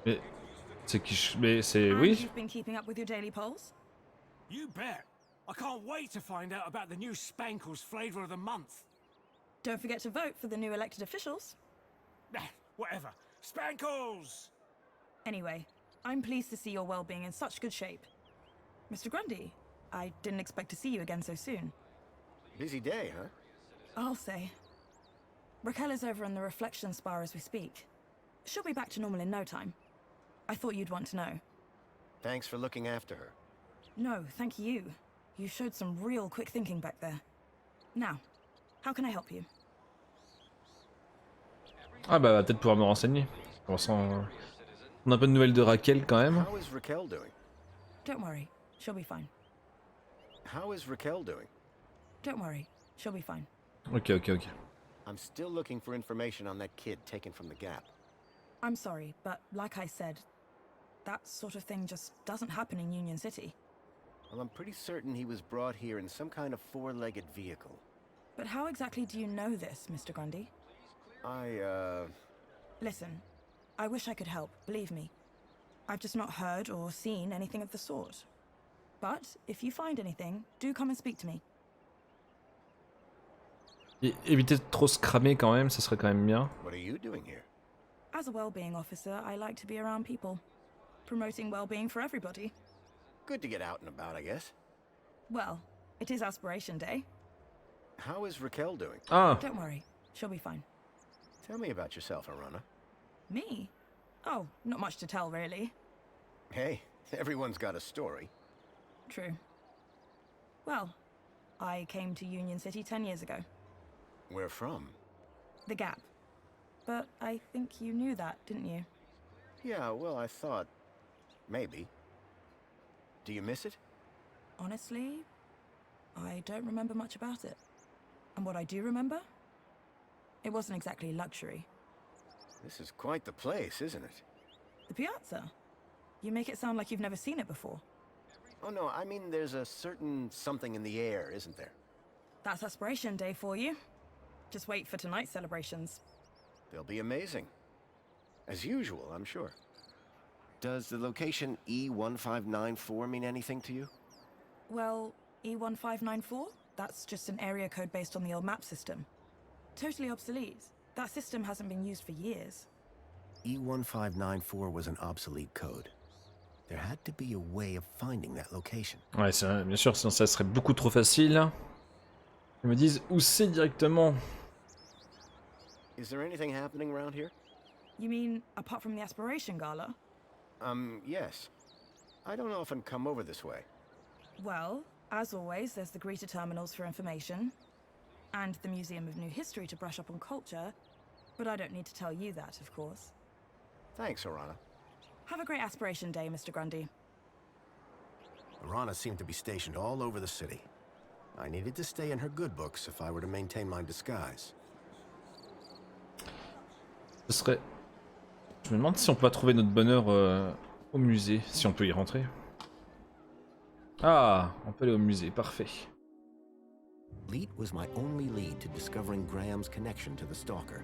Mais c'est qui? Mais c'est And oui. you've been keeping up with your daily polls? You bet. I can't wait to find out about the new Spankles flavor of the month. Don't forget to vote for the new elected officials. Whatever. Spankles! Anyway, I'm pleased to see your well-being in such good shape. Mr. Grundy, I didn't expect to see you again so soon. Busy day, huh? I'll say. Raquel is over in the reflection spa as we speak. She'll be back to normal in no time. I thought you'd want to know. Thanks for looking after her. No, thank you. You showed some real quick thinking back there. Now, how can I help you? Ah bah va peut-être pouvoir me renseigner. On a un peu de nouvelles de Raquel quand même. How is Raquel doing? Don't worry, she'll be fine. How is Raquel doing? Don't worry, she'll be fine. Ok. I'm still looking for information on that kid taken from the Gap. I'm sorry, but like I said, that sort of thing just doesn't happen in Union City. Well, I'm pretty certain he was brought here in some kind of four-legged vehicle. But how exactly do you know this, Mr. Grundy? Listen, I wish I could help, believe me. I've just not heard or seen anything of the sort. But if you find anything, do come and speak to me. Et éviter de trop se cramer quand même, ça serait quand même bien. What are you doing here? As a well-being officer, I like to be around people, promoting well-being for everybody. Good to get out and about, I guess. Well, it is Aspiration Day. How is Raquel doing? Ah, Don't worry, she'll be fine. Tell me about yourself, Arana. Me? Oh, not much to tell, really. Hey, everyone's got a story. True. Well, I came to Union City 10 years ago. Where from? The Gap. But I think you knew that, didn't you? Yeah, well, I thought... maybe. Do you miss it? Honestly, I don't remember much about it. And what I do remember? It wasn't exactly luxury. This is quite the place, isn't it? The Piazza? You make it sound like you've never seen it before. Oh no, I mean there's a certain something in the air, isn't there? That's Aspiration Day for you. Just wait for tonight's celebrations. They'll be amazing. As usual, I'm sure. Does the location E1594 mean anything to you? Well, E1594? That's just an area code based on the old map system. Totally obsolete. That system hasn't been used for years. E1594 was an obsolete code. There had to be a way of finding that location. ouais, bien sûr, sinon ça serait beaucoup trop facile. Ils me disent où c'est directement. Is there anything happening around here? You mean, apart from the Aspiration Gala? Yes. I don't often come over this way. Well, as always, there's the greeter terminals for information, and the Museum of New History to brush up on culture, but I don't need to tell you that, of course. Thanks, Arana. Have a great Aspiration Day, Mr. Grundy. Arana seemed to be stationed all over the city. I needed to stay in her good books if I were to maintain my disguise. Ce serait... Je me demande si on peut pas trouver notre bonheur au musée, si on peut y rentrer. Ah, on peut aller au musée, parfait. Leet was my only lead to discovering Graham's connection to the Stalker.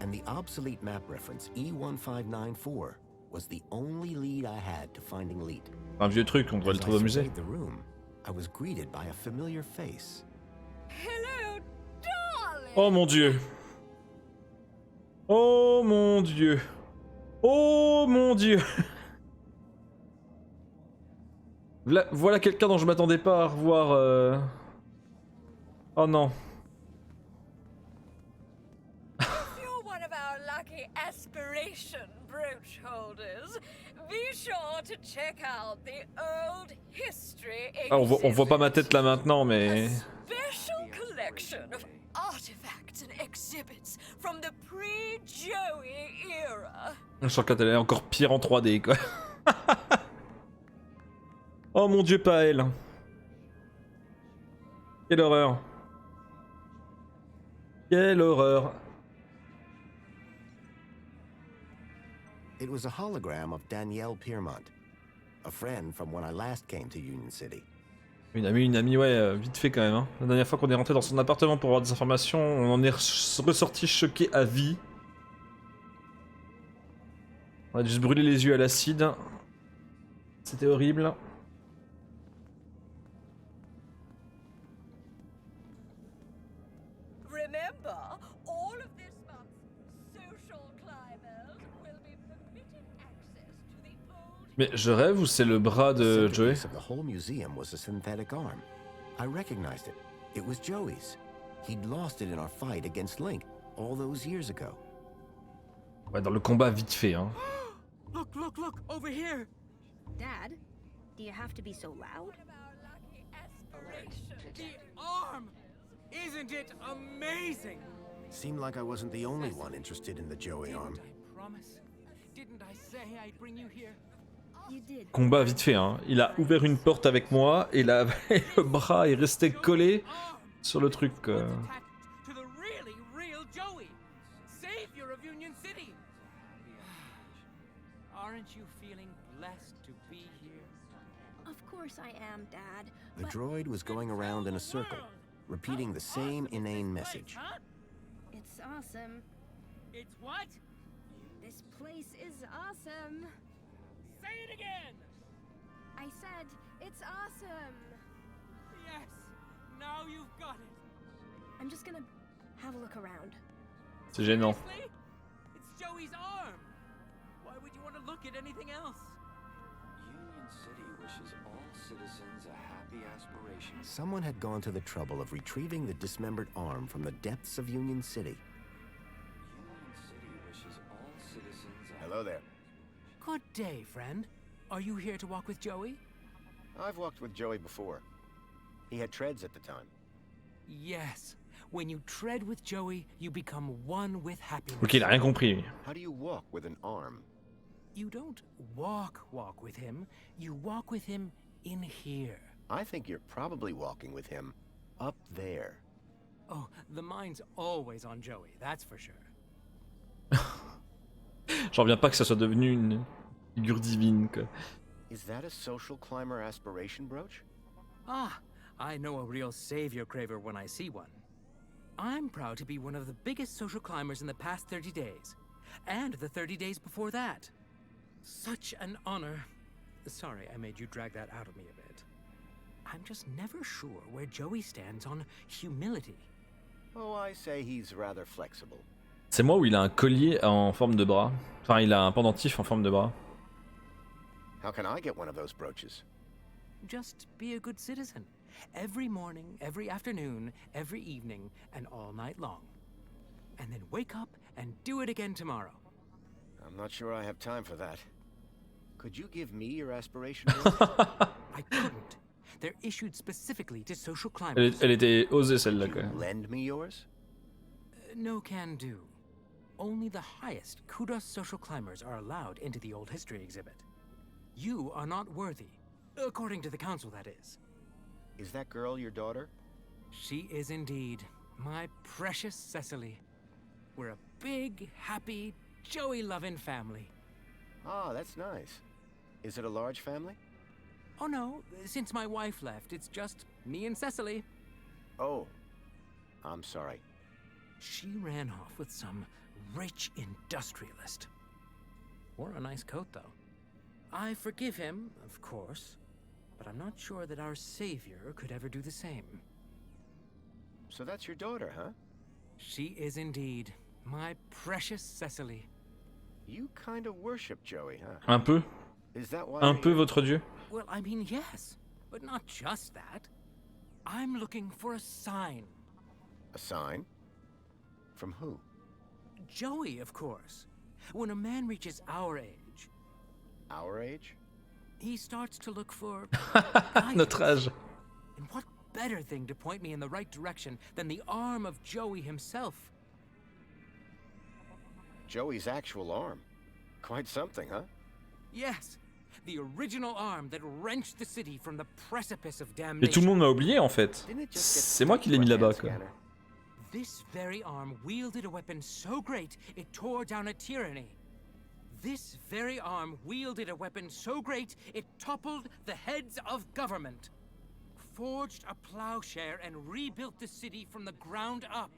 And the obsolete map reference E1594 was the only lead I had to finding Leet. Un vieux truc, on devrait le trouver au musée. As I surveyed the room, I was greeted by a familiar face. Hello, darling. Oh mon dieu. Oh mon dieu. Oh mon dieu. Voilà quelqu'un dont je m'attendais pas à revoir. Oh non. You're one of our lucky aspiration brooch holders. Be sure to check out the old history Ah, on voit pas ma tête là maintenant, mais... A special collection of artifacts and exhibits from the pre-Joey era. Je sens qu'elle est encore pire en 3D, quoi. Oh mon dieu, pas elle. Quelle horreur. Quelle horreur. It was a hologram of Danielle Piermont, a friend from when I last came to Union City. Une amie, ouais, vite fait quand même. Hein. La dernière fois qu'on est rentré dans son appartement pour avoir des informations, on en est ressorti choqué à vie. On a dû se brûler les yeux à l'acide. C'était horrible. Remember, all of this month, social climbers will be permitted access to the old. Mais je rêve ou c'est le bras de The Joey? centerpiece of the whole museum was a synthetic arm. I recognized it. It was Joey's. He'd lost it in our fight against Link all those years ago. Ouais, dans le combat vite fait, hein. Look, look, look, over here! Dad, do you have to be so loud? One of our lucky aspirations. The arm! Isn't it amazing? Seemed like I wasn't the only one interested in the Joey arm. Didn't I promise? Didn't I say I'd bring you here? You did. Combat vite fait, hein. Il a ouvert une porte avec moi et le bras est resté collé sur le truc. Attached to the really real Joey, savior of Union City. Aren't you feeling blessed to be here? Of course I am, Dad. The But droid was going around in a circle, repeating the same inane message. Huh? it's awesome. It's what? This place is awesome. Say it again! I said, it's awesome. Yes, now you've got it. I'm just gonna have a look around. C'est gênant. Seriously? It's Joey's arm. Why would you want to look at anything else? Union City wishes all citizens a happy aspiration. Someone had gone to the trouble of retrieving the dismembered arm from the depths of Union City. Union City wishes all citizens a Hello there. Good day, friend. Are you here to walk with Joey? I've walked with Joey before. He had treads at the time. Yes. When you tread with Joey, you become one with happiness. Ok, il a rien compris. Lui. How do you walk with an arm? You don't walk with him. You walk with him in here. I think you're probably walking with him up there. Oh, the mind's always on Joey, that's for sure. J'en reviens pas que ça soit devenu une figure divine, quoi. Is that a social climber aspiration brooch? Ah, I know a real savior craver when I see one. I'm proud to be one of the biggest social climbers in the past 30 days. And the 30 days before that. Such an honor. Sorry, I made you drag that out of me a bit. I'm just never sure where Joey stands on humility. Oh, I say he's rather flexible. C'est moi où il a un collier en forme de bras. Enfin, il a un pendentif en forme de bras. How can I get one of those brooches? Just be a good citizen. Every morning, every afternoon, every evening, and all night long. And then wake up and do it again tomorrow. I'm not sure I have time for that. Could you give me your aspiration brooch? I couldn't. They're issued specifically to social climbers. Elle était osée celle-là, quand même. Lend me yours? No can do. Only the highest kudos social climbers are allowed into the old history exhibit. You are not worthy, according to the council, that is. Is that girl your daughter? She is indeed my precious Cecily. We're a big, happy, Joey-loving family. Ah, that's nice. Is it a large family? Oh no, since my wife left, it's just me and Cecily. Oh, I'm sorry. She ran off with some rich industrialist. Wore a nice coat, though. I forgive him, of course, but I'm not sure that our savior could ever do the same. So that's your daughter, huh? She is indeed my precious Cecily. You kind of worship Joey, huh? Un peu. Is that why? Un peu votre dieu. Well, I mean, yes, but not just that. I'm looking for a sign. A sign? From who? Joey, of course. When a man reaches our age, Our age? he starts to look for Notre guidance. âge. And what better thing to point me in the right direction than the arm of Joey himself? Joey's actual arm. Quite something, huh? Yes, the original arm that wrenched the city from the precipice of Mais tout le damnation. monde m'a oublié, en fait. Didn't it just get C'est moi stuck qui l'ai to a mis là-bas, hand quoi. scanner? This very arm wielded a weapon so great it tore down a tyranny. This very arm wielded a weapon so great it toppled the heads of government, forged a plowshare and rebuilt the city from the ground up.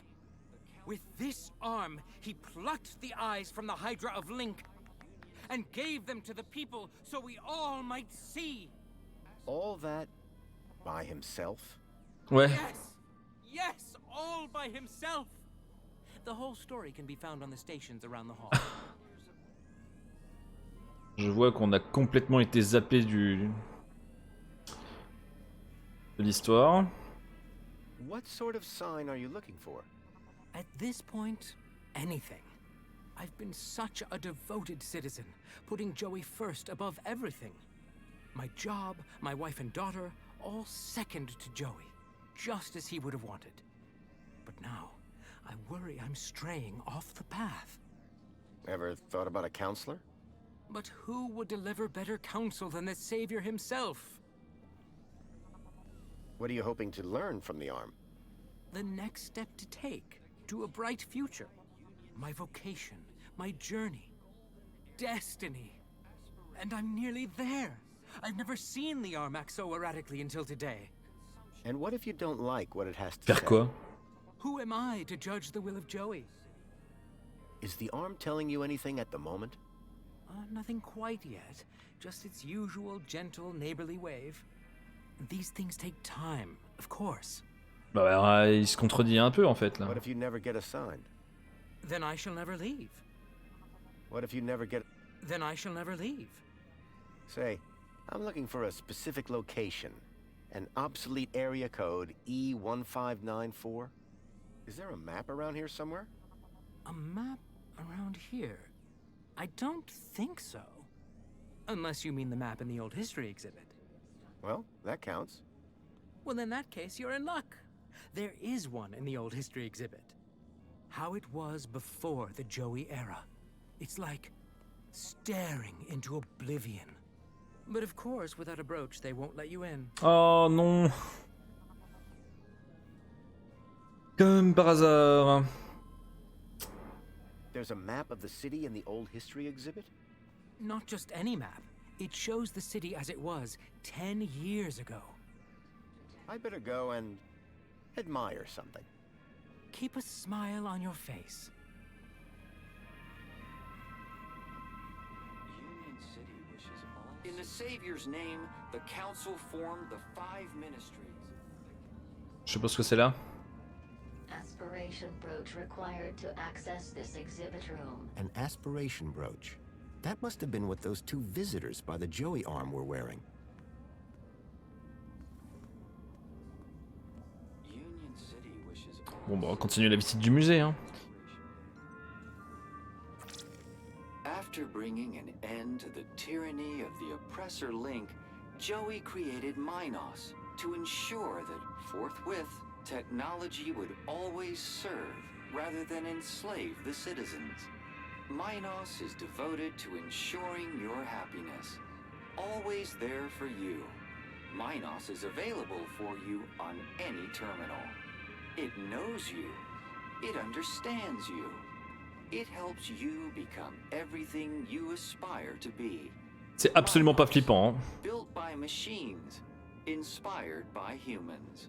With this arm, he plucked the eyes from the Hydra of Link and gave them to the people so we all might see. All that by himself? Ouais. Yes! Yes, all by himself! The whole story can be found on the stations around the hall. Je vois qu'on a complètement été zappé de l'histoire. What sort of sign are you looking for? At this point, anything. I've been such a devoted citizen, putting Joey first above everything. My job, my wife and daughter, all second to Joey, just as he would have wanted. But now, I worry I'm straying off the path. Ever thought about a counselor? But who would deliver better counsel than the Savior himself? What are you hoping to learn from the arm? The next step to take to a bright future. My vocation, my journey, destiny. And I'm nearly there. I've never seen the arm act so erratically until today. And what if you don't like what it has to Faire say? quoi? Who am I to judge the will of Joey? Is the arm telling you anything at the moment? Nothing quite yet. Just its usual gentle neighborly wave. These things take time, of course. Bah, il se contredit un peu en fait là. What if you never get a sign? Then I shall never leave. What if you never get... Then I shall never leave. Say, I'm looking for a specific location. An obsolete area code E1594. Is there a map around here somewhere? A map around here? I don't think so. Unless you mean the map in the old history exhibit. Well, that counts. Well, in that case, you're in luck. There is one in the old history exhibit. How it was before the Joey era. It's like staring into oblivion. But of course, without a brooch, they won't let you in. Oh non. Comme par hasard. There's a map of the city in the old history exhibit? Not just any map. It shows the city as it was 10 years ago. I better go and admire something. Keep a smile on your face. Union City wishes all... In the Savior's name, the Council formed the 5 ministries. Je sais pas ce que c'est là. Aspiration brooch required to access this exhibit room. An aspiration brooch. That must have been what those two visitors by the Joey arm were wearing. Union City wishes all... Bon bah on va continuer la visite du musée hein. After bringing an end to the tyranny of the oppressor Link, Joey created Minos to ensure that forthwith technology would always serve rather than enslave the citizens. Minos is devoted to ensuring your happiness, always there for you. Minos is available for you on any terminal. It knows you. It understands you. It helps you become everything you aspire to be. C'est absolument pas flippant. Hein. Built by machines, inspired by humans.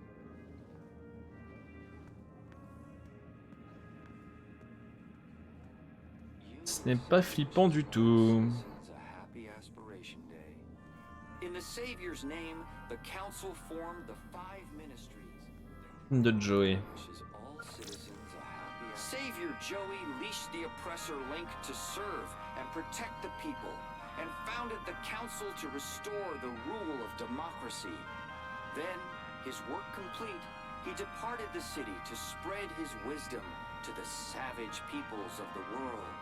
Ce n'est pas flippant du tout. In the Savior's name, the Council formed the 5 ministries. De Joey. Savior Joey leashed the oppressor Link to serve and protect the people, and founded the Council to restore the rule of democracy. Then, his work complete, he departed the city to spread his wisdom to the savage peoples of the world.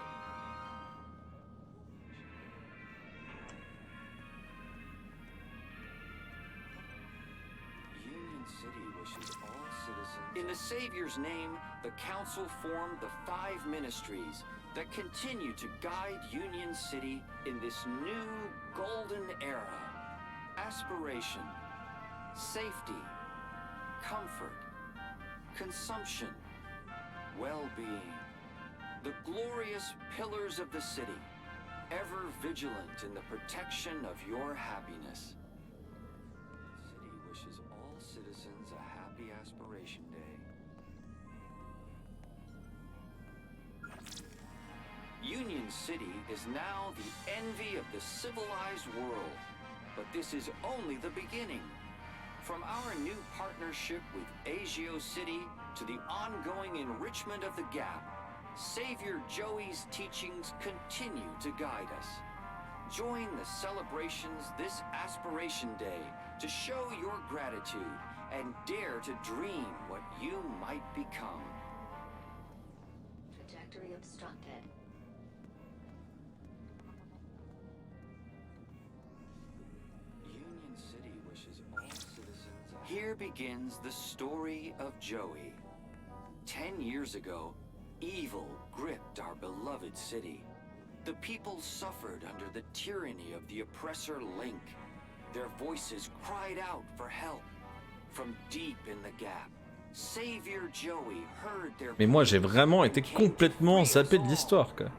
In the Savior's name, the Council formed the 5 ministries that continue to guide Union City in this new golden era. Aspiration, safety, comfort, consumption, well-being. The glorious pillars of the city, ever vigilant in the protection of your happiness. The city wishes all citizens a happy Aspiration Day. Union City is now the envy of the civilized world. But this is only the beginning. From our new partnership with Agio City to the ongoing enrichment of the Gap, Savior Joey's teachings continue to guide us. Join the celebrations this Aspiration Day to show your gratitude and dare to dream what you might become. Trajectory obstructed. Union City wishes all citizens. Here begins the story of Joey. 10 years ago, evil gripped our beloved city. The people suffered under the tyranny of the oppressor Link. Their voices cried out for help. From deep in the Gap, Savior Joey heard their. Mais moi j'ai vraiment été complètement zappé de l'histoire quoi.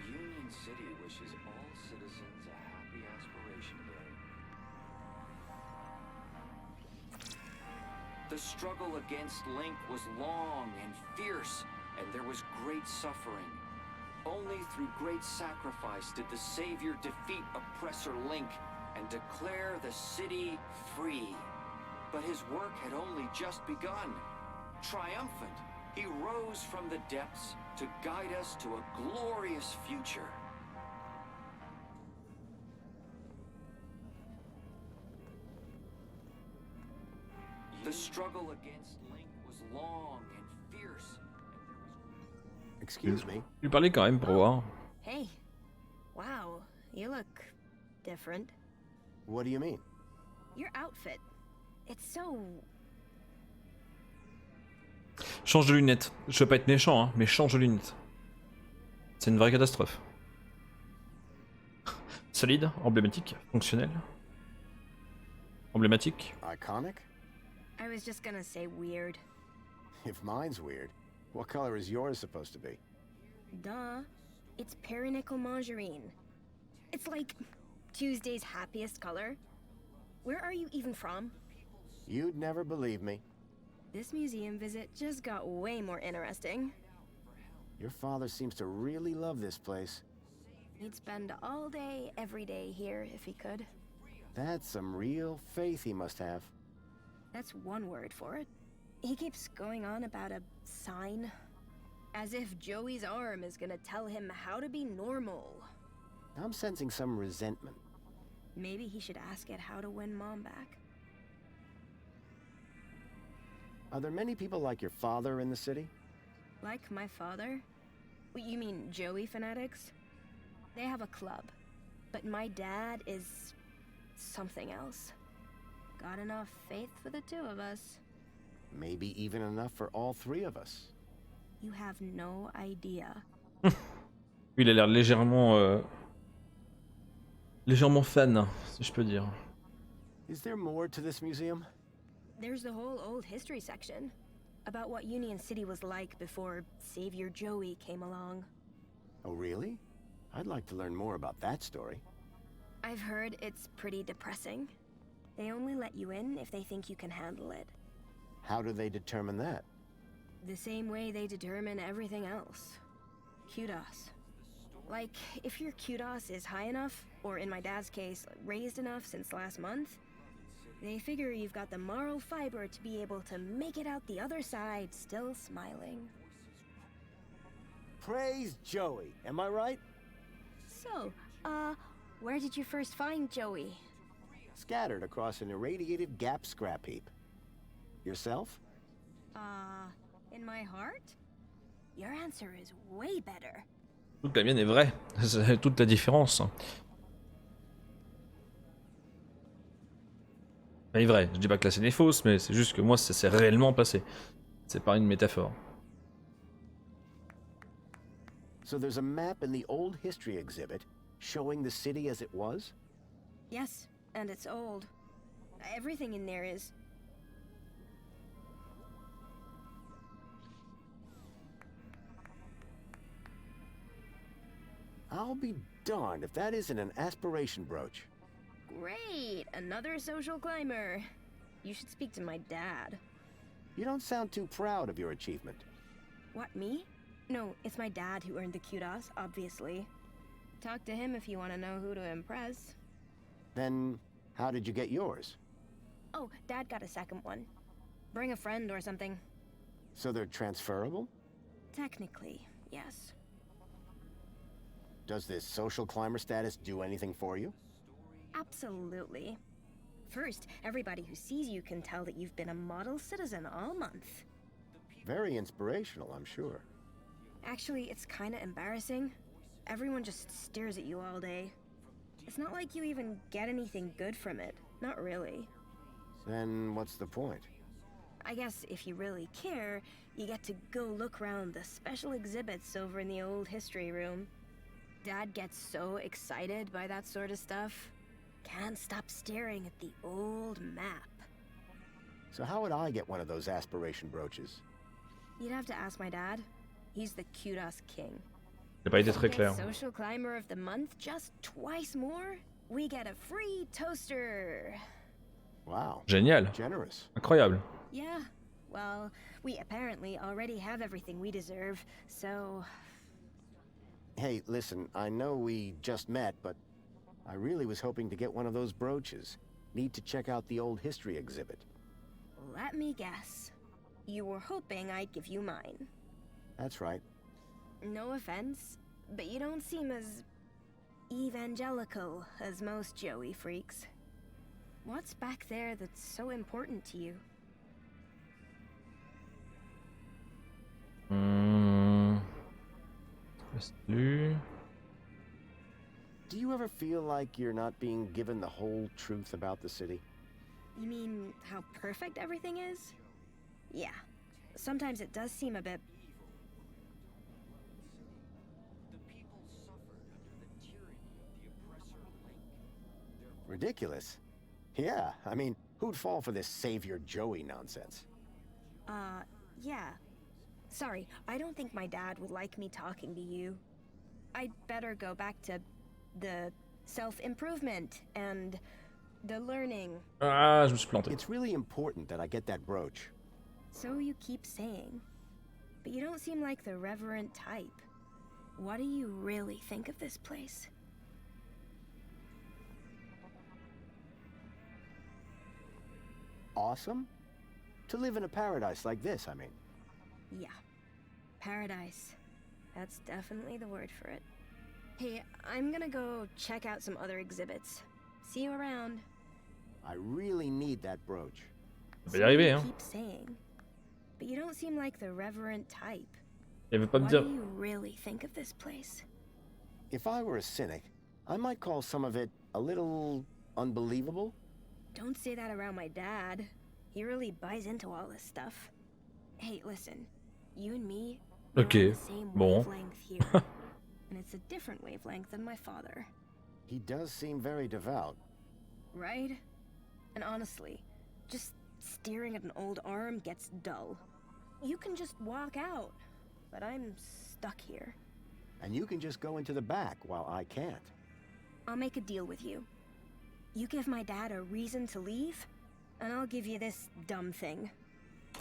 Union City wishes all citizens a happy Aspiration Day. The struggle against Link was long and fierce, and there was great suffering. Only through great sacrifice did the Savior defeat oppressor Link and declare the city free. But his work had only just begun. Triumphant, he rose from the depths to guide us to a glorious future. The struggle against Link was long and fierce. Excuse me? Je lui parlais quand même pour voir. Hey. Wow, you look different. What do you mean? Your outfit. It's so... Change de lunettes. Je veux pas être méchant, hein, mais change de lunettes. C'est une vraie catastrophe. Solide, emblématique, fonctionnel. Emblématique. Iconic? I was just gonna say weird. If mine's weird, what color is yours supposed to be? Duh. It's perinickel margarine. It's like Tuesday's happiest color. Where are you even from? You'd never believe me. This museum visit just got way more interesting. Your father seems to really love this place. He'd spend all day, every day here if he could. That's some real faith he must have. That's one word for it. He keeps going on about a sign. As if Joey's arm is gonna tell him how to be normal. I'm sensing some resentment. Maybe he should ask it how to win Mom back. Are there many people like your father in the city? Like my father? What, you mean Joey fanatics? They have a club. But my dad is... something else. Got enough faith for the two of us. Maybe even enough for all three of us. You have no idea. Il a l'air légèrement... légèrement fan, si je peux dire. Is there more to this museum? There's the whole old history section. About what Union City was like before Savior Joey came along. Oh, really? I'd like to learn more about that story. I've heard it's pretty depressing. They only let you in if they think you can handle it. How do they determine that? The same way they determine everything else. Kudos. Like, if your kudos is high enough, or in my dad's case, raised enough since last month, they figure you've got the moral fiber to be able to make it out the other side still smiling. Praise Joey, am I right? So, where did you first find Joey? Scattered across an irradiated Gap scrap heap. Yourself? In my heart? Your answer is way better. Toute la mienne est vraie, c'est toute la différence. Elle est vraie, je dis pas que la scène est fausse, mais c'est juste que moi ça s'est réellement passé. C'est pas une métaphore. So there's a map in the old history exhibit showing the city as it was? Yes, and it's old. Everything in there is. I'll be darned if that isn't an aspiration brooch. Great! Another social climber. You should speak to my dad. You don't sound too proud of your achievement. What, me? No, it's my dad who earned the kudos, obviously. Talk to him if you want to know who to impress. Then, how did you get yours? Oh, Dad got a second one. Bring a friend or something. So they're transferable? Technically, yes. Does this social climber status do anything for you? Absolutely. First, everybody who sees you can tell that you've been a model citizen all month. Very inspirational, I'm sure. Actually, it's kinda embarrassing. Everyone just stares at you all day. It's not like you even get anything good from it. Not really. Then what's the point? I guess if you really care, you get to go look around the special exhibits over in the old history room. Dad gets so excited by that sort of stuff. Can't stop staring at the old map. So how would I get one of those aspiration brooches? You'd have to ask my dad. He's the kudos king. J'ai pas été très Get clair. Social Climber of the Month just twice more? We get a free toaster. Wow. Génial. Generous. Incroyable. Yeah, well, we apparently already have everything we deserve, so... Hey, listen, I know we just met, but I really was hoping to get one of those brooches. Need to check out the old history exhibit. Let me guess. You were hoping I'd give you mine. That's right. No offense, but you don't seem as... evangelical as most Joey freaks. What's back there that's so important to you? Reste-tu. Do you ever feel like you're not being given the whole truth about the city? You mean how perfect everything is? Yeah. Sometimes it does seem a bit... Ridiculous. Yeah, I mean, who'd fall for this Savior Joey nonsense? Yeah. Sorry, I don't think my dad would like me talking to you. I'd better go back to the self-improvement and the learning. Ah, je me suis planté. It's really important that I get that brooch. So you keep saying. But you don't seem like the reverent type. What do you really think of this place? Awesome? To live in a paradise like this, I mean. Yeah. Paradise. That's definitely the word for it. Hey, I'm gonna go check out some other exhibits. See you around. I really need that brooch. On va y arriver, hein. Keep saying. But you don't seem like the reverent type. Il veut pas me What dire. do you really think of this place? If I were a cynic, I might call some of it a little unbelievable. Don't say that around my dad. He really buys into all this stuff. Hey, listen. You and me are Ok, on the same bon. wavelength here. And it's a different wavelength than my father. He does seem very devout. Right? And honestly, just staring at an old arm gets dull. You can just walk out, but I'm stuck here. And you can just go into the back while I can't. I'll make a deal with you. You give my dad a reason to leave, and I'll give you this dumb thing.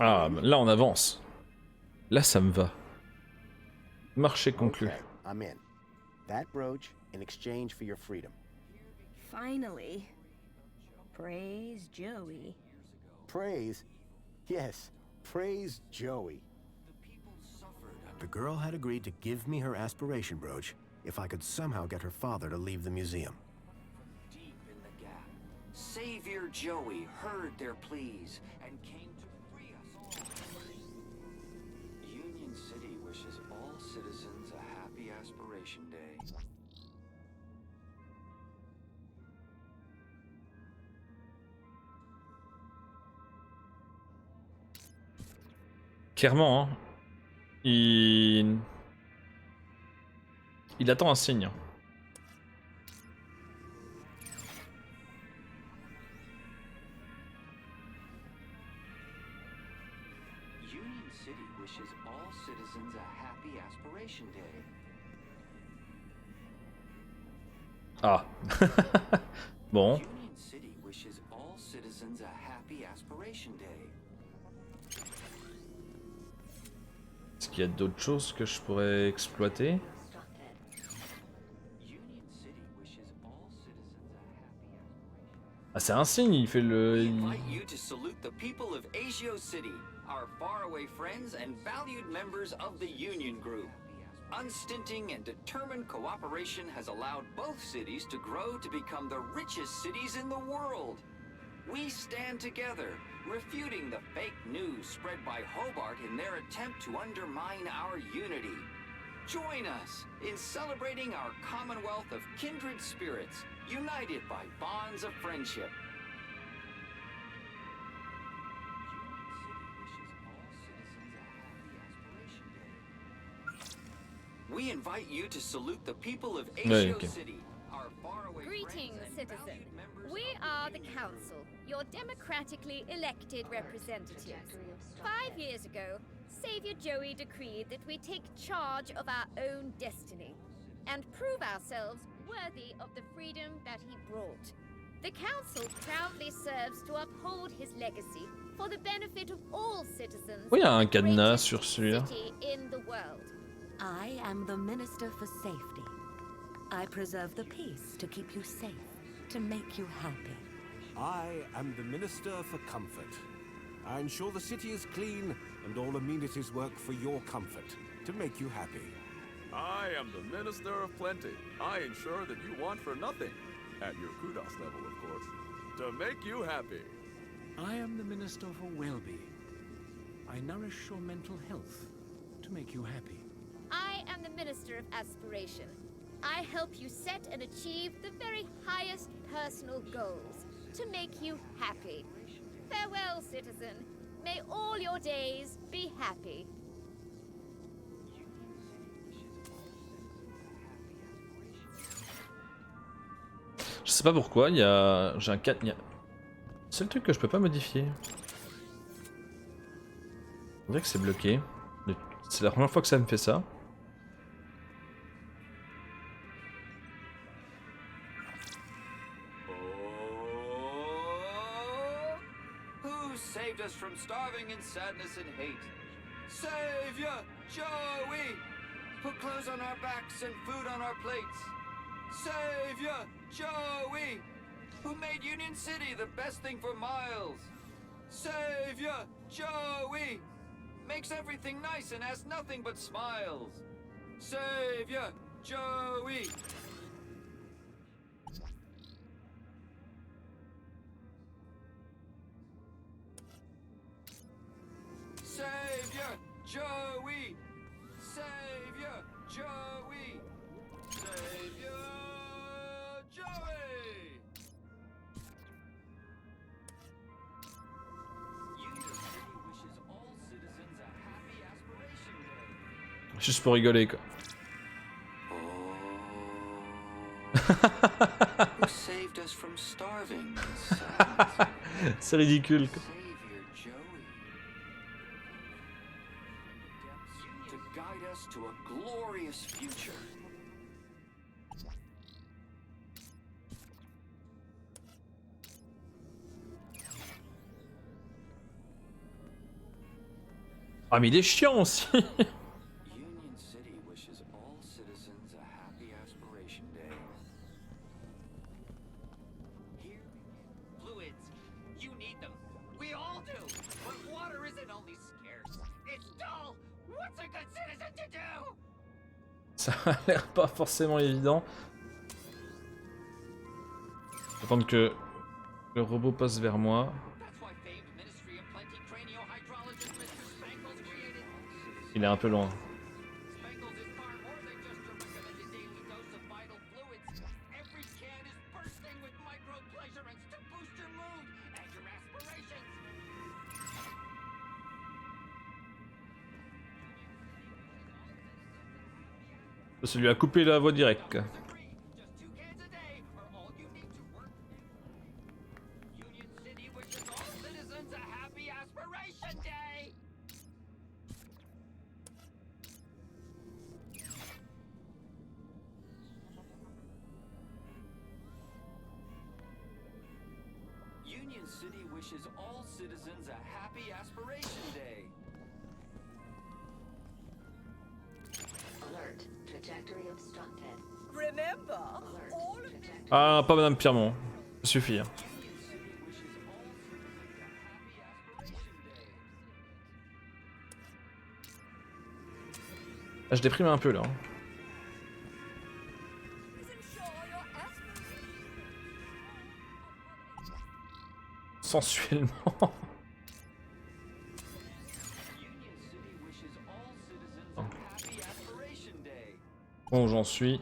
Ah, là on avance. Là ça me va. Marché conclu. Okay, I'm in. That brooch in exchange for your freedom. Finally. Praise Joey. Praise? Yes, praise Joey. The girl had agreed to give me her aspiration brooch if I could somehow get her father to leave the museum. Deep in the gap, Savior Joey heard their pleas and came to free us all. Union City wishes all citizens a happy Aspiration Day. Clairement, hein. Il attend un signe. Union City wishes all citizens a happy Aspiration Day. Ah. Bon. Union City wishes all citizens a happy Aspiration Day. Est-ce qu'il y a d'autres choses que je pourrais exploiter? Ah, c'est un signe, il fait le... We invite you to salute the people of Asio City, our faraway friends and valued members of the Union Group. Unstinting and determined cooperation has allowed both cities to grow to become the richest cities in the world. We stand together, refuting the fake news spread by Hobart in their attempt to undermine our unity. Join us in celebrating our commonwealth of kindred spirits, united by bonds of friendship. We invite you to salute the people of Asio City, our faraway Greetings, citizen. We are the Council, your democratically elected representatives. 5 years ago, Savior Joey decreed that we take charge of our own destiny and prove ourselves worthy of the freedom that he brought. The Council proudly serves to uphold his legacy for the benefit of all citizens Oui, il y a un of the cadenas greatest sur celui-là. city in the world. I am the Minister for Safety. I preserve the peace to keep you safe, to make you happy. I am the Minister for Comfort. I ensure the city is clean and all amenities work for your comfort, to make you happy. I am the Minister of Plenty. I ensure that you want for nothing, at your kudos level, of course, to make you happy. I am the Minister for Well-being. I nourish your mental health to make you happy. I am the Minister of Aspiration. I help you set and achieve the very highest personal goals to make you happy. Farewell, citizen. May all your days be happy. Je sais pas pourquoi, il y a... J'ai un 4... C'est le truc que je peux pas modifier. On dirait que c'est bloqué. C'est la première fois que ça me fait ça. Who saved us from starving in sadness and hate? Savior Joey! Put clothes on our backs and food on our plates. Savior Joey! Who made Union City the best thing for miles? Savior Joey! Makes everything nice and has nothing but smiles. Savior Joey! Savior Joey! Savior Joey! Savior Joey! Union City wishes all citizens a happy Aspiration Day. Juste pour rigoler, quoi. Who saved us from starving in sadness? C'est ridicule, quoi. Savior Joey. To guide us to a glorious future. Ah mais il est chiant aussi. Union City wishes all citizens a happy Aspiration Day. Here, fluids. You need them. We all do. But water isn't only scarce. It's dull. What's a good citizen to do? Ça a l'air pas forcément évident. Attendre que le robot passe vers moi. That's why famed Ministry of Plenty cranio-hydrologist Mr. Spankles created. Il est un peu loin. Spankles is far more than just your recommended daily dose of vital fluids. Every can is bursting with micro-pleasurants to boost your mood and your aspirations. Ça lui a coupé la voie directe. Just 2 cans a day are all you need to work. Union City wishes all citizens a happy Aspiration Day. Union City wishes all citizens a happy Aspiration Day. Trajectory obstructed. Remember, all of Ah, pas Madame Piermont. Ça suffit. Hein. Ah, je déprime un peu là. Sensuellement. Bon, j'en suis.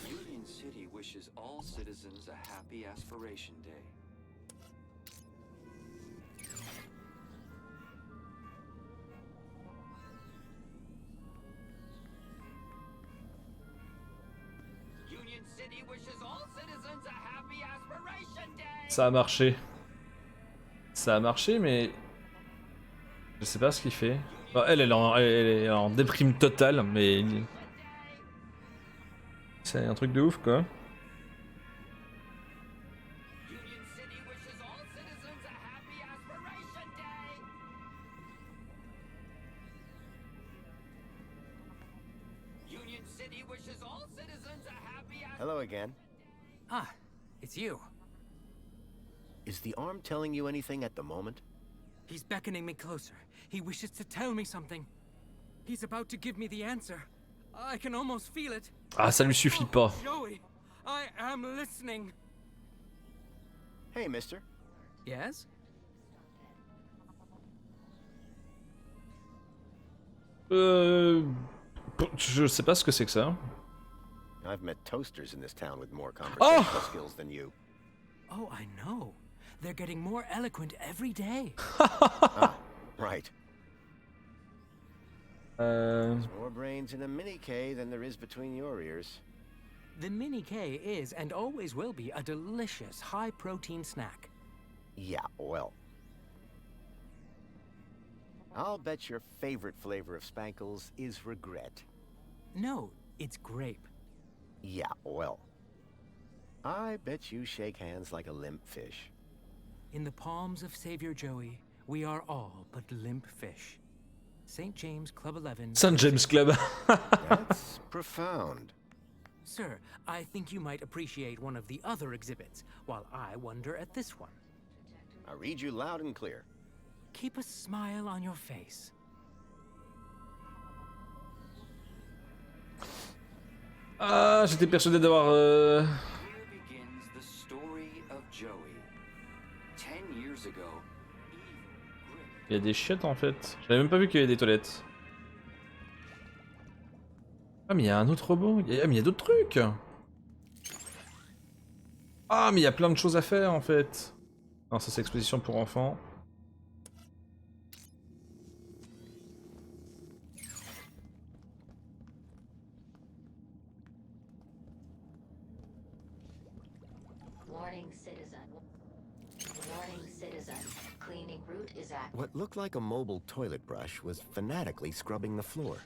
Union City wishes all citizens a happy Aspiration Day. Union City wishes all citizens a happy Aspiration Day. Ça a marché. Ça a marché, mais je sais pas ce qu'il fait. Bah, elle est en déprime totale, mais c'est un truc de ouf quoi. Union City wishes all citizens a happy Aspiration Day. Union City wishes all citizens a happy Hello again. Ah, it's you. Is the arm telling you anything at the moment? He's beckoning me closer. He wishes to tell me something. He's about to give me the answer. I can almost feel it. Ah, ça lui suffit pas. Joey, I am listening. Hey, mister. Yes? Je sais pas ce que c'est que ça. I've met toasters in this town with more conversational Oh! skills than you. Oh, I know. They're getting more eloquent every day. Ah, right. Euh... More brains in a mini K than there is between your ears. The Mini K is and always will be a delicious high-protein snack. Yeah, well. I'll bet your favorite flavor of Spankles is regret. No, it's grape. Yeah, well. I bet you shake hands like a limp fish. In the palms of Savior Joey, we are all but limp fish. St. James Club 11. St. James Club. That's profound. Sir, I think you might appreciate one of the other exhibits, while I wonder at this one. I read you loud and clear. Keep a smile on your face. Ah, j'étais persuadé d'avoir... Here begins the story of Joey. 10 years ago, Il y a des chiottes en fait. J'avais même pas vu qu'il y avait des toilettes. Ah mais il y a un autre robot. Ah mais il y a d'autres trucs. Ah mais il y a plein de choses à faire en fait. Non, ça c'est exposition pour enfants. Warning citizen. Warning citizen. Cleaning route is active. What looked like a mobile toilet brush was fanatically scrubbing the floor.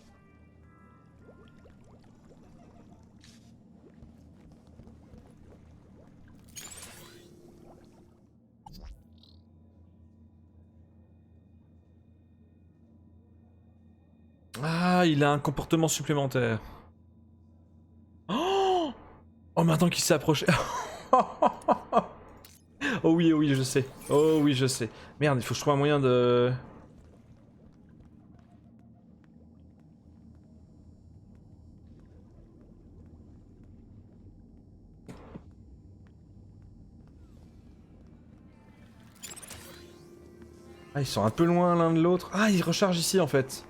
Ah, il a un comportement supplémentaire. Oh, oh maintenant qu'il s'est approché. Oh oui, je sais. Oh oui, je sais. Merde, il faut que je trouve un moyen de... Ah, ils sont un peu loin l'un de l'autre. Ah, ils rechargent ici en fait.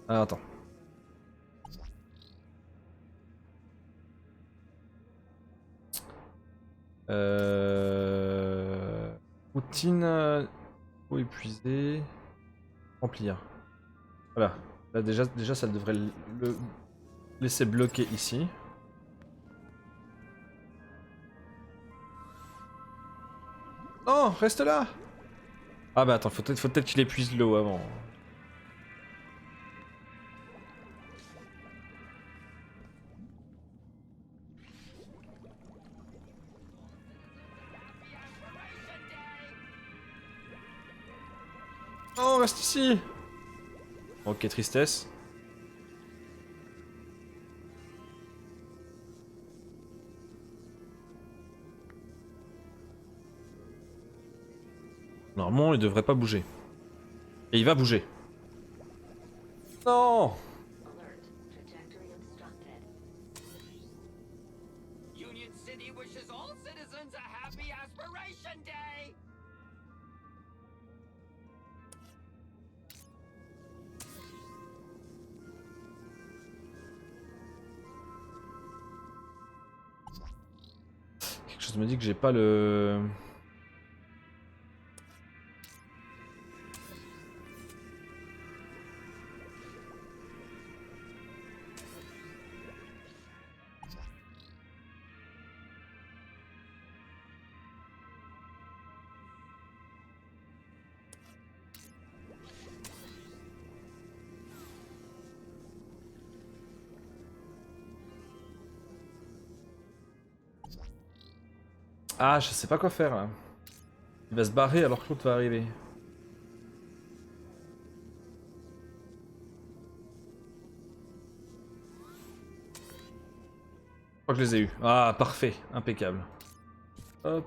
Ah, attends. Routine... eau épuisée... Remplir. Voilà. Là déjà ça devrait le laisser bloquer ici. Non, reste là. Ah bah attends, faut peut-être qu'il épuise l'eau avant. Non, reste ici. Ok, tristesse. Normalement, il devrait pas bouger. Et il va bouger. Non! Union City wishes all citizens a happy Aspiration Day! Quelque chose me dit que j'ai pas le... Ah, je sais pas quoi faire là. Il va se barrer alors que l'autre va arriver. Je crois que je les ai eus. Ah, parfait, impeccable. Hop.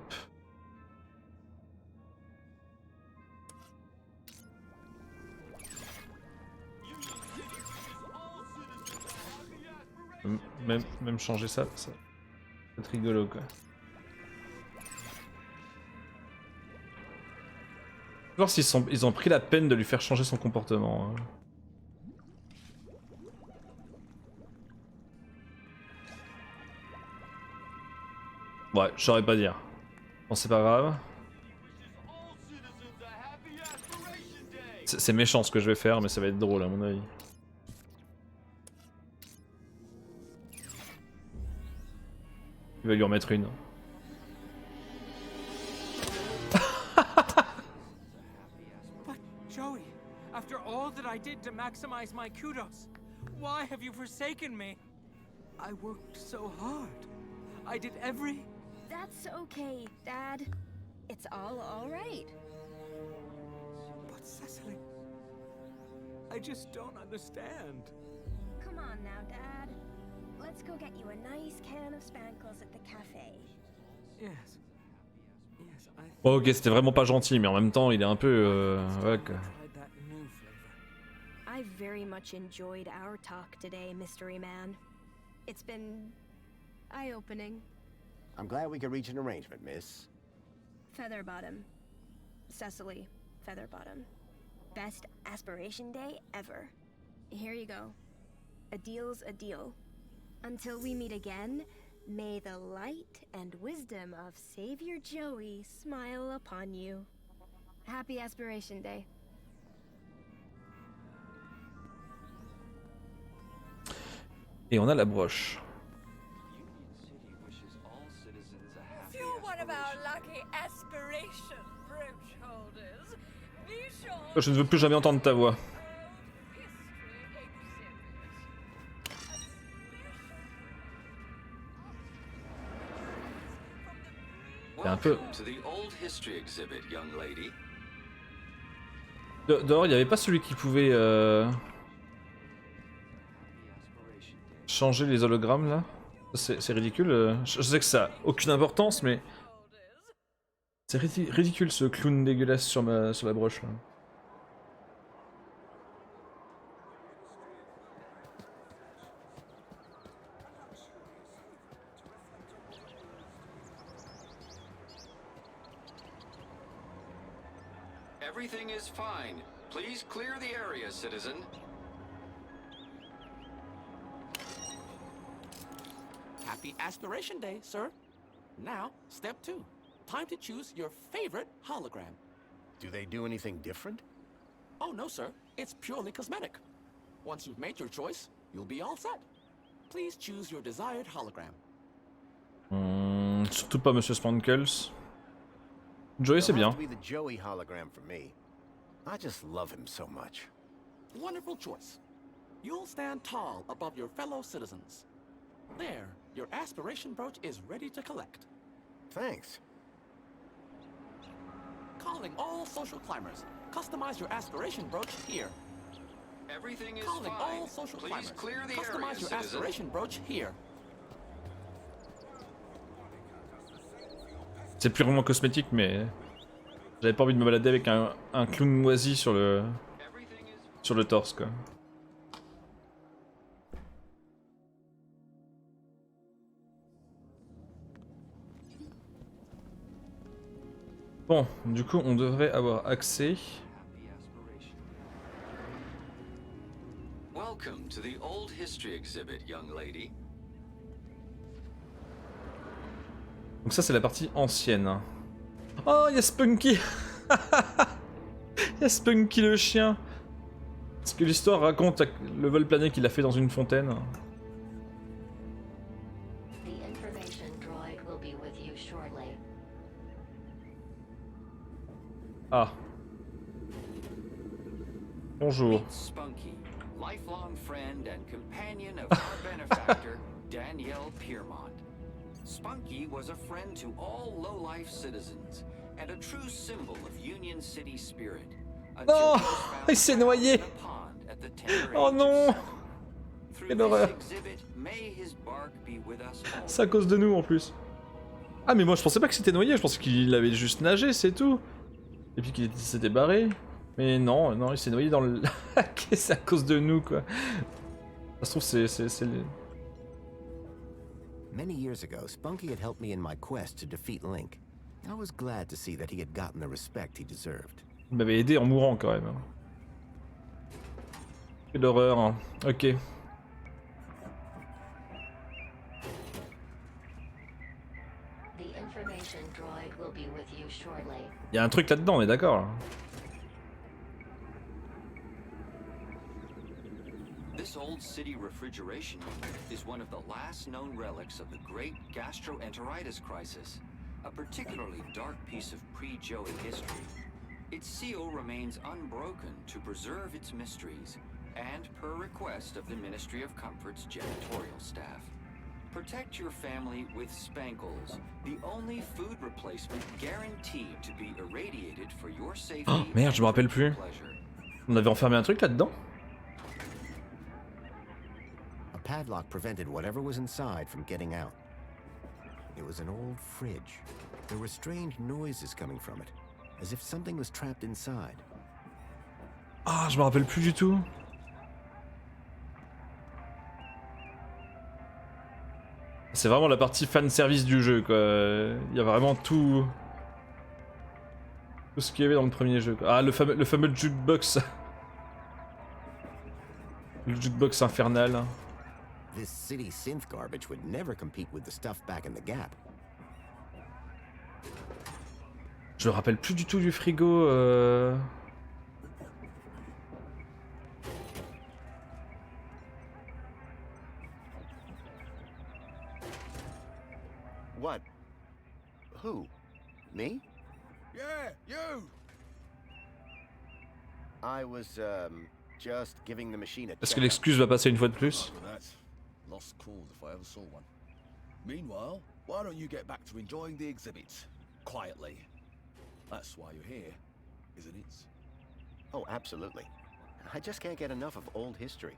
Même changer ça, ça va être rigolo quoi. Voir s'ils ils ont pris la peine de lui faire changer son comportement. Hein. Ouais, je saurais pas dire. Bon, c'est pas grave. C'est méchant ce que je vais faire, mais ça va être drôle à mon avis. Il va lui en mettre une. Joey, after all that I did to maximize my kudos, why have you forsaken me? I worked so hard. I did every... That's okay, Dad. It's all right. But Cecily... I just don't understand. Come on now, Dad. Let's go get you a nice can of spankles at the cafe. Yes. Yes, I... Oh, ok, c'était vraiment pas gentil, mais en même temps, il est un peu... ouais, quoi. I very much enjoyed our talk today, Mystery Man. It's been eye-opening. I'm glad we could reach an arrangement, miss. Featherbottom. Cecily Featherbottom. Best Aspiration Day ever. Here you go. A deal's a deal. Until we meet again, may the light and wisdom of Savior Joey smile upon you. Happy Aspiration Day. Et on a la broche. If you're one of our lucky aspiration brooch holders, be sure... Je ne veux plus jamais entendre ta voix. C'est un peu... Dehors, il n'y avait pas celui qui pouvait... changer les hologrammes là. C'est ridicule. Je sais que ça a aucune importance, mais c'est ridicule ce clown dégueulasse sur la broche là. Everything is fine. Please clear the area, citizen. Happy Aspiration Day, sir. Now, step 2. Time to choose your favorite hologram. Do they do anything different? Oh, no, sir. It's purely cosmetic. Once you've made your choice, you'll be all set. Please choose your desired hologram. Surtout pas Monsieur Spankles. Joey, c'est bien. Be the Joey hologram for me. I just love him so much. Wonderful choice. You'll stand tall above your fellow citizens. There, your aspiration brooch is ready to collect. Thanks. Calling all social climbers. Customize your aspiration brooch here. Everything is Calling fine. all social Please climbers. clear the Customize area, your citizen. aspiration brooch here. C'est purement cosmétique, mais j'avais pas envie de me balader avec un clown moisi sur le torse, quoi. Bon, du coup, on devrait avoir accès. Welcome to the old history exhibit, young lady. Donc ça, c'est la partie ancienne. Oh, il y a Spunky. Il y a Spunky le chien. Parce que l'histoire raconte le vol plané qu'il a fait dans une fontaine. The information droid will be with you shortly. Ah. Bonjour. Meet Spunky, lifelong friend and companion of our benefactor, Danielle Piermont. Spunky was a friend to all low-life citizens and a true symbol of Union City spirit. Oh, il s'est noyé. Oh non. Quelle horreur. C'est à cause de nous en plus. Ah mais moi je pensais pas que c'était noyé, je pensais qu'il avait juste nagé, c'est tout. Et puis qu'il s'était barré. Mais non, non, il s'est noyé dans le lac et c'est à cause de nous quoi. Ça se trouve c'est le... Many years ago, Spunky had helped me in my quest to defeat Link. I was glad to see that he had gotten the respect he deserved. Il m'avait aidé en mourant quand même. Quelle horreur, hein. Ok. Il y a un truc là-dedans, on est d'accord. This old city refrigeration unit is one of the last known relics of the great gastroenteritis crisis, a particularly dark piece of pre-Joey history. Its seal remains unbroken to preserve its mysteries, and per request of the Ministry of Comfort's janitorial staff. Protect your family with Spankles, the only food replacement guaranteed to be irradiated for your safety. Oh merde, je me rappelle plus. On avait enfermé un truc là-dedans? A padlock prevented whatever was inside from getting out. It was an old fridge. There were strange noises coming from it, as if something was trapped inside. Ah, je me rappelle plus du tout. C'est vraiment la partie fan service du jeu quoi. Il y a vraiment tout ce qu'il y avait dans le premier jeu quoi. Ah le fameux jukebox. Le jukebox infernal. This city synth garbage would never compete with the stuff back in the Gap. Je me rappelle plus du tout du frigo. What? Who? Me? Yeah, you! I was, just giving the machine a Est-ce que check. l'excuse va passer une fois de plus? Lost cause if I ever saw one. Meanwhile, why don't you get back to enjoying the exhibit? Quietly. That's why you're here, isn't it? Oh, absolutely. I just can't get enough of old history.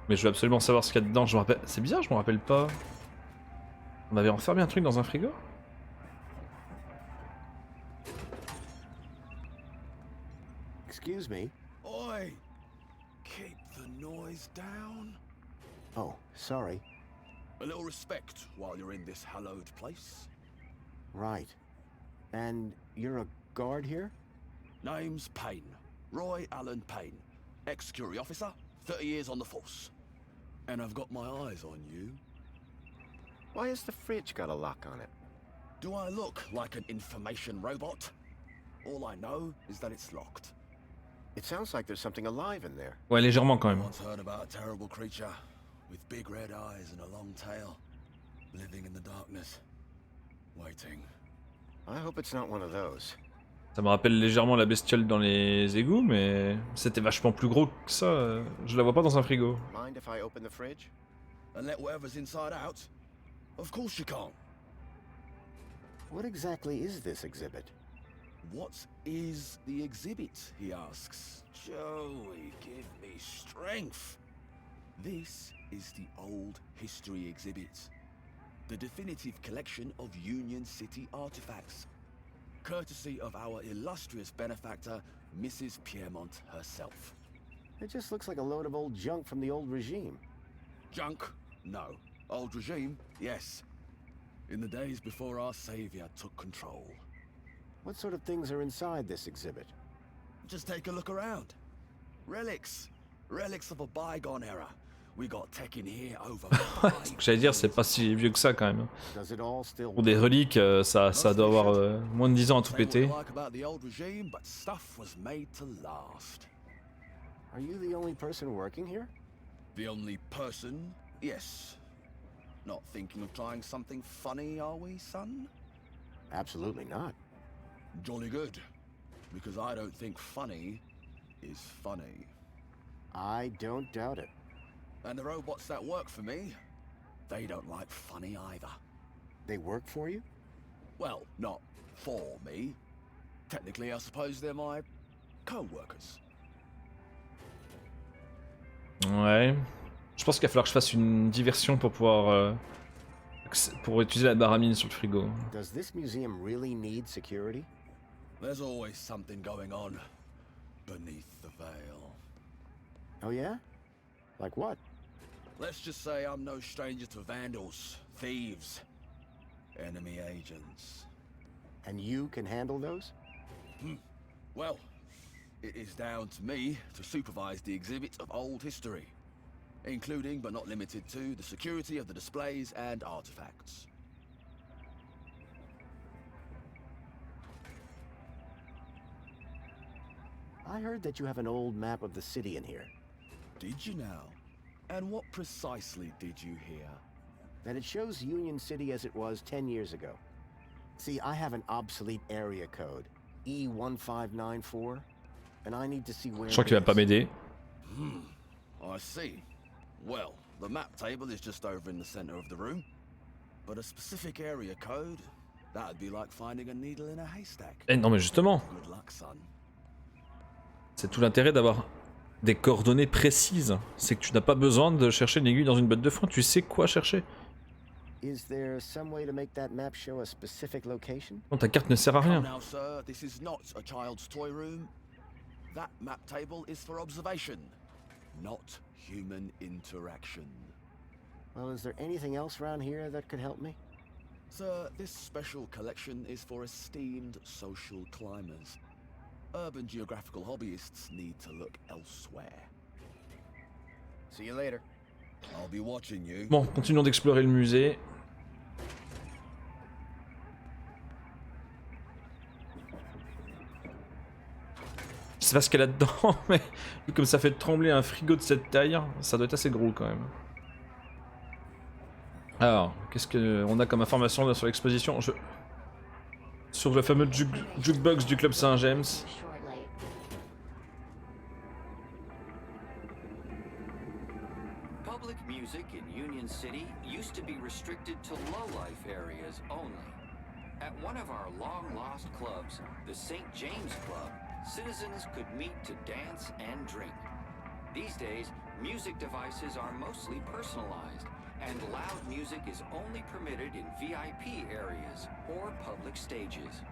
Mais je veux absolument savoir ce qu'il y a dedans, je me rappelle... C'est bizarre, je me rappelle pas. On avait enfermé un truc dans un frigo? Excuse me? Oi! Keep the noise down. Oh, sorry. A little respect while you're in this hallowed place. Right. And you're a guard here? Name's Payne. Roy Allen Payne. Ex-security officer, 30 years on the force. And I've got my eyes on you. Why has the fridge got a lock on it? Do I look like an information robot? All I know is that it's locked. It sounds like there's something alive in there. Ouais, légèrement quand même. Once heard about a terrible creature with big red eyes and a long tail, living in the darkness, waiting. I hope it's not one of those. Ça me rappelle légèrement la bestiole dans les égouts, mais c'était vachement plus gros que ça. Je la vois pas dans un frigo. Mind if I open the fridge? And let whatever's inside out? Of course you can't. What exactly is this exhibit? What is the exhibit, he asks. Joey, give me strength. This is the Old History exhibit. The definitive collection of Union City artifacts. Courtesy of our illustrious benefactor, Mrs. Piermont herself. It just looks like a load of old junk from the old regime. Junk? No. Old regime? Yes. In the days before our savior took control. What sort of things are inside this exhibit? Just take a look around. Relics. Relics of a bygone era. We got tech in here over. Ce que j'allais dire, c'est pas si vieux que ça quand même. Does it all still Pour des reliques, ça doit avoir moins de 10 ans à tout péter. Like about the old regime, but stuff was made to last. Are you the only person working here? The only person? Yes. Not thinking of trying something funny, are we, son? Absolutely not. Jolly good. Because I don't think funny is funny. I don't doubt it. And the robots that work for me, they don't like funny either. They work for you? Well, not for me. Technically, I suppose they're my co-workers. Ouais. Je pense qu'il va falloir que je fasse une diversion pour pouvoir pour utiliser la barre à mine sur le frigo. Does this museum really need security? There's always something going on beneath the veil. Oh yeah? Like what? Let's just say I'm no stranger to vandals, thieves, enemy agents. And you can handle those? Well, it is down to me to supervise the exhibit of old history, including but not limited to the security of the displays and artifacts. I heard that you have an old map of the city in here. Did you now? And what precisely did you hear? That it shows Union City as it was 10 years ago. See, I have an obsolete area code, E1594, and I need to see where. Je crois qu'il va pas m'aider. I see. Well, the map table is just over in the center of the room. But a specific area code, that'd be like finding a needle in a haystack. Eh non mais justement. Good luck, son. C'est tout l'intérêt d'avoir des coordonnées précises. C'est que tu n'as pas besoin de chercher une aiguille dans une botte de foin, tu sais quoi chercher. Is there some way to make that map show a specific location? Non, ta carte ne sert à rien. Now, sir, this is not a child's toy room. That map table is for observation, not human interaction. Well, is there anything else around here that could help me? Sir, this special collection is for esteemed social climbers. Urban geographical hobbyists need to look elsewhere. See you later. I'll be watching you. Bon, continuons d'explorer le musée. Je sais pas ce qu'il y a là-dedans, mais comme ça fait trembler un frigo de cette taille, ça doit être assez gros quand même. Alors, qu'est-ce qu'on a comme information là sur l'exposition? Sur le fameux jukebox du Club Saint-James. Public music in Union City used to be restricted to low-life areas only. At one of our long-lost clubs, the St. James Club, citizens could meet to dance and drink. These days, music devices are mostly personalized, and loud music is only permitted in VIP areas or public stages.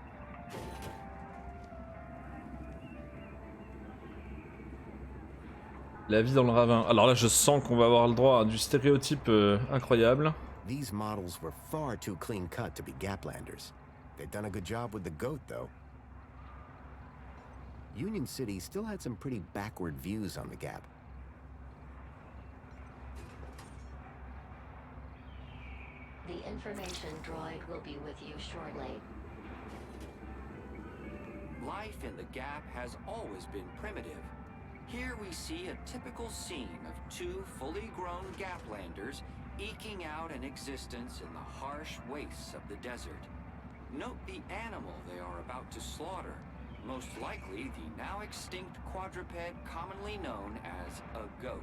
La vie dans le ravin. Alors là, je sens qu'on va avoir le droit à du stéréotype incroyable. These models were far too clean cut to be Gaplanders. They've done a good job with the goat, though. Union City still had some pretty backward views on the Gap. The information droid will be with you shortly. Life in the Gap has always been primitive. Here we see a typical scene of two fully grown Gaplanders eking out an existence in the harsh wastes of the desert. Note the animal they are about to slaughter, most likely the now extinct quadruped commonly known as a goat.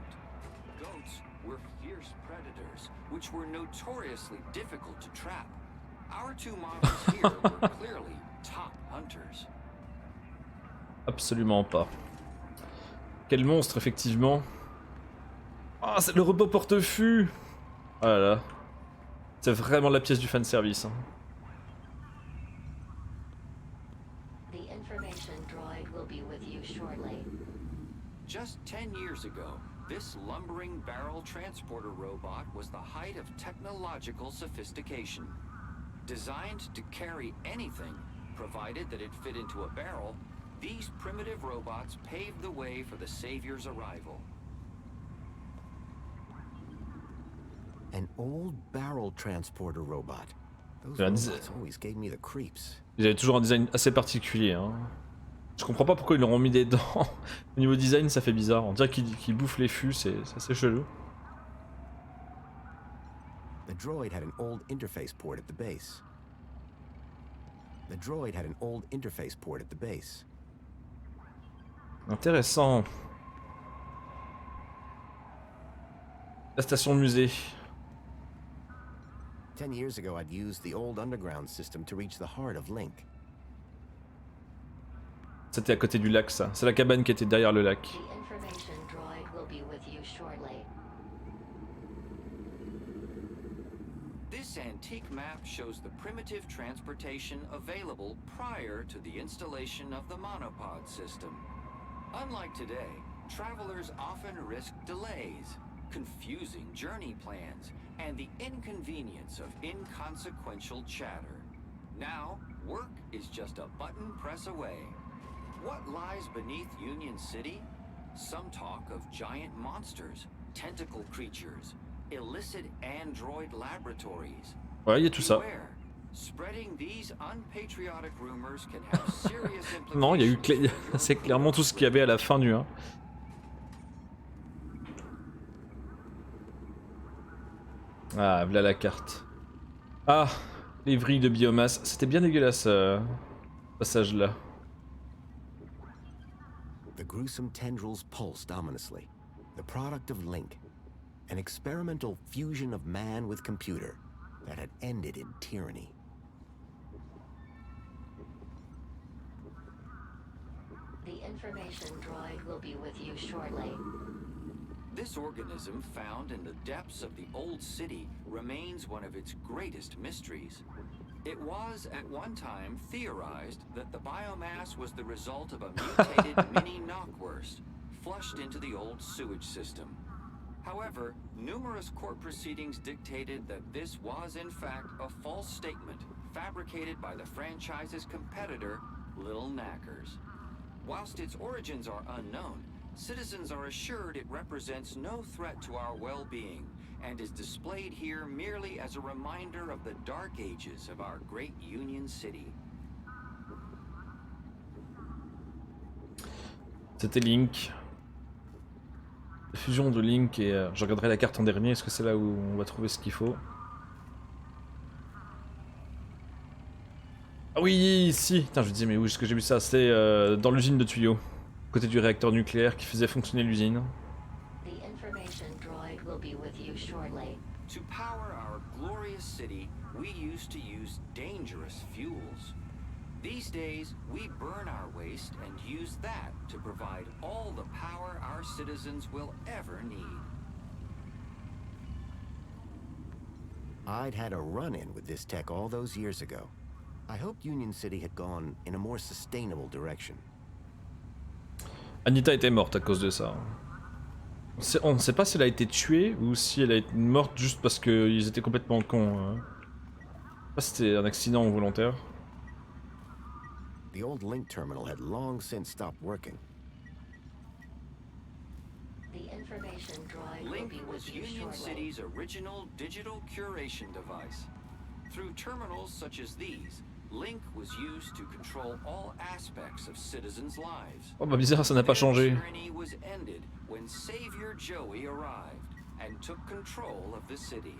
Goats were fierce predators, which were notoriously difficult to trap. Our two models here were clearly top hunters. Absolument pas. Quel monstre, effectivement. Ah, c'est le robot porte-fût. Oh là là. C'est vraiment la pièce du fanservice. Hein. The information droid will be with you shortly. Just 10 years ago, this lumbering barrel transporter robot was the height of technological sophistication. Designed to carry anything, provided that it fit into a barrel, these primitive robots paved the way for the Savior's arrival. An old barrel transporter robot. Those robots always gave me the creeps. Ils avaient toujours un design assez particulier. Hein. Je comprends pas pourquoi ils leur ont mis des dents. Au niveau design, ça fait bizarre. On dirait qu'ils bouffent les fûts, c'est assez chelou. The droid had an old interface port at the base. The droid had an old interface port at the base. Intéressant. La station musée. 10 years ago, I'd used the old underground system to reach the heart of Link. C'était à côté du lac, ça. C'est la cabane qui était derrière le lac. The information droid will be with you shortly. This antique map shows the primitive transportation available prior to the installation of the monopod system. Unlike today, travelers often risk delays, confusing journey plans, and the inconvenience of inconsequential chatter. Now, work is just a button press away. What lies beneath Union City? Some talk of giant monsters, tentacle creatures, illicit android laboratories. Ouais, il y a tout ça. Spreading these unpatriotic rumors can have serious implications. Non, il y a eu c'est clairement tout ce qu'il y avait à la fin du 1. Ah, voilà la carte. Ah, les vrilles de biomasse. C'était bien dégueulasse, ce passage-là. The gruesome tendrils pulsed ominously. The product of Link. An experimental fusion of man with computer that had ended in tyranny. The information droid will be with you shortly. This organism, found in the depths of the old city, remains one of its greatest mysteries. It was, at one time, theorized that the biomass was the result of a mutated mini knockwurst, flushed into the old sewage system. However, numerous court proceedings dictated that this was, in fact, a false statement, fabricated by the franchise's competitor, Little Knackers. Whilst its origins are unknown, citizens are assured it represents no threat to our well-being and is displayed here merely as a reminder of the dark ages of our great Union City. C'était Link. La fusion de Link et... je regarderai la carte en dernier, est-ce que c'est là où on va trouver ce qu'il faut? Ah oui, si. Putain, je me disais, mais où est-ce que j'ai vu ça? C'est dans l'usine de tuyaux. Côté du réacteur nucléaire qui faisait fonctionner l'usine. To power our glorious city, we used to use dangerous fuels. These days, we burn our waste and use that to provide all the power our citizens will ever need. I'd had a run-in with this tech all those years ago. I hoped Union City had gone in a more sustainable direction. Anita était morte à cause de ça. On ne sait pas si elle a été tuée ou si elle a été morte juste parce qu'ils étaient complètement cons. Je sais pas si c'était un accident volontaire. The old Link terminal had long since stopped working. Link was Union City's original digital curation device. Through terminals such as these, Link was used to control all aspects of citizens' lives. Oh bah bizarre, ça n'a pas changé. Tyranny was ended when Savior Joey arrived and took control of the city.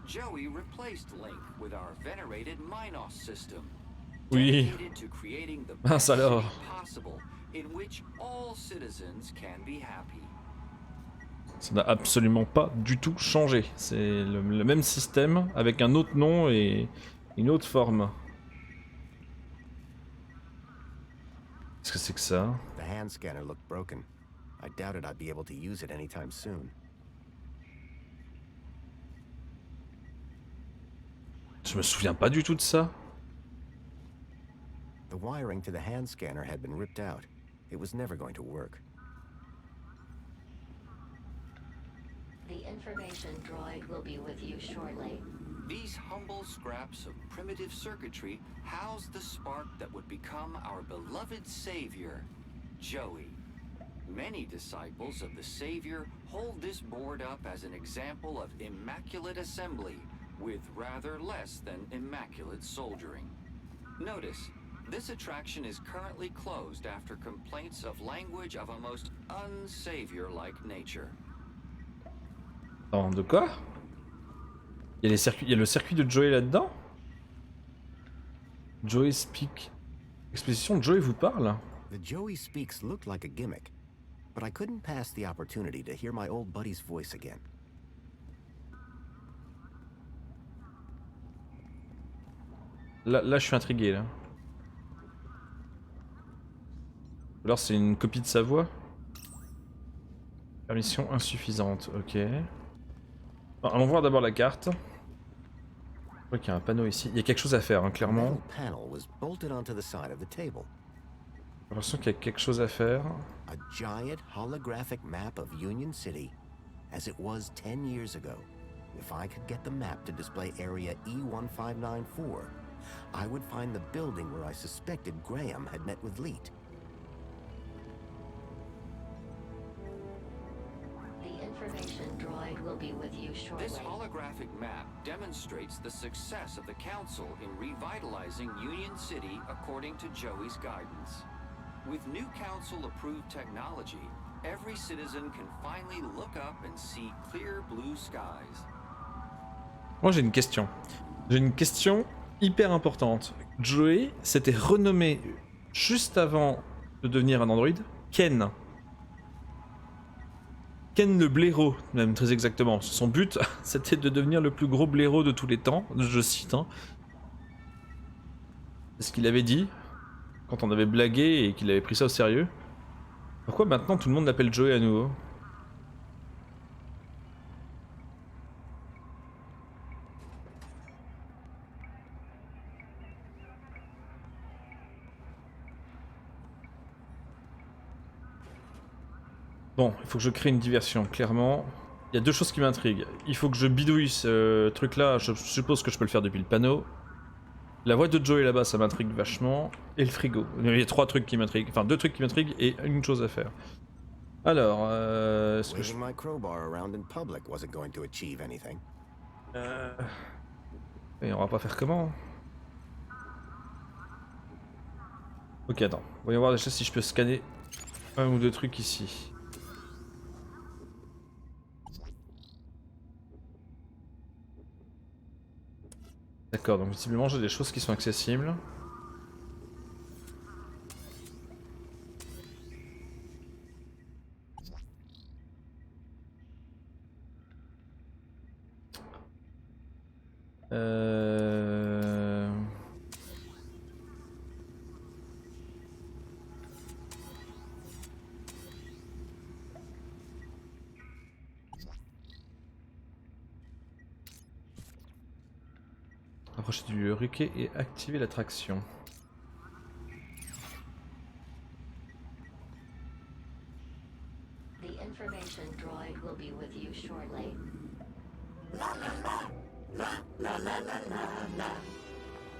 Joey replaced Link with our venerated Minos system, dedicated to creating the best city possible in which all citizens can be happy. Ça n'a absolument pas du tout changé. C'est le même système avec un autre nom et une autre forme. Qu'est-ce que c'est que ça? The hand scanner looked broken. I doubted I'd be able to use it anytime soon. Je me souviens pas du tout de ça. The wiring to the hand scanner had been ripped out. It was never going to work. The information droid will be with you shortly. These humble scraps of primitive circuitry house the spark that would become our beloved savior, Joey. Many disciples of the Savior hold this board up as an example of immaculate assembly, with rather less than immaculate soldiering. Notice, this attraction is currently closed after complaints of language of a most unsavior-like nature. Attends, de quoi? Il y a le circuit de Joey là-dedans? Joey speak. Exposition, Joey vous parle? The Joey speaks looked like a gimmick, but I couldn't pass the opportunity to hear my old buddy's voice again. Là, je suis intrigué, là. Alors, c'est une copie de sa voix? Permission insuffisante, ok. Alors, allons voir d'abord la carte. Je crois qu'il y a un panneau ici. Il y a quelque chose à faire, hein, clairement. J'ai l'impression qu'il y a quelque chose à faire. A giant holographic map of Union City, as it was 10 years ago. If I could get the map to display area E1594, I would find the building where I suspected Graham had met with Leet. The information droid will be with you shortly. This holographic map demonstrates the success of the Council in revitalizing Union City according to Joey's guidance. With new Council-approved technology, every citizen can finally look up and see clear blue skies. Moi j'ai une question. J'ai une question hyper importante. Joey s'était renommé juste avant de devenir un androïde Ken. Ken le blaireau, même très exactement. Son but, c'était de devenir le plus gros blaireau de tous les temps, je cite. Hein. C'est ce qu'il avait dit quand on avait blagué et qu'il avait pris ça au sérieux. Pourquoi maintenant tout le monde l'appelle Joey à nouveau? Bon, il faut que je crée une diversion, clairement. Il y a deux choses qui m'intriguent. Il faut que je bidouille ce truc-là, je suppose que je peux le faire depuis le panneau. La voix de Joey là-bas, ça m'intrigue vachement. Et le frigo. Il y a trois trucs qui m'intriguent, enfin deux trucs qui m'intriguent et une chose à faire. Alors, est-ce que je... Et on va pas faire comment? Ok, attends. Voyons voir déjà si je peux scanner un ou deux trucs ici. D'accord, donc visiblement j'ai des choses qui sont accessibles. Approcher du riquet et activer l'attraction. The information droid will be with you shortly.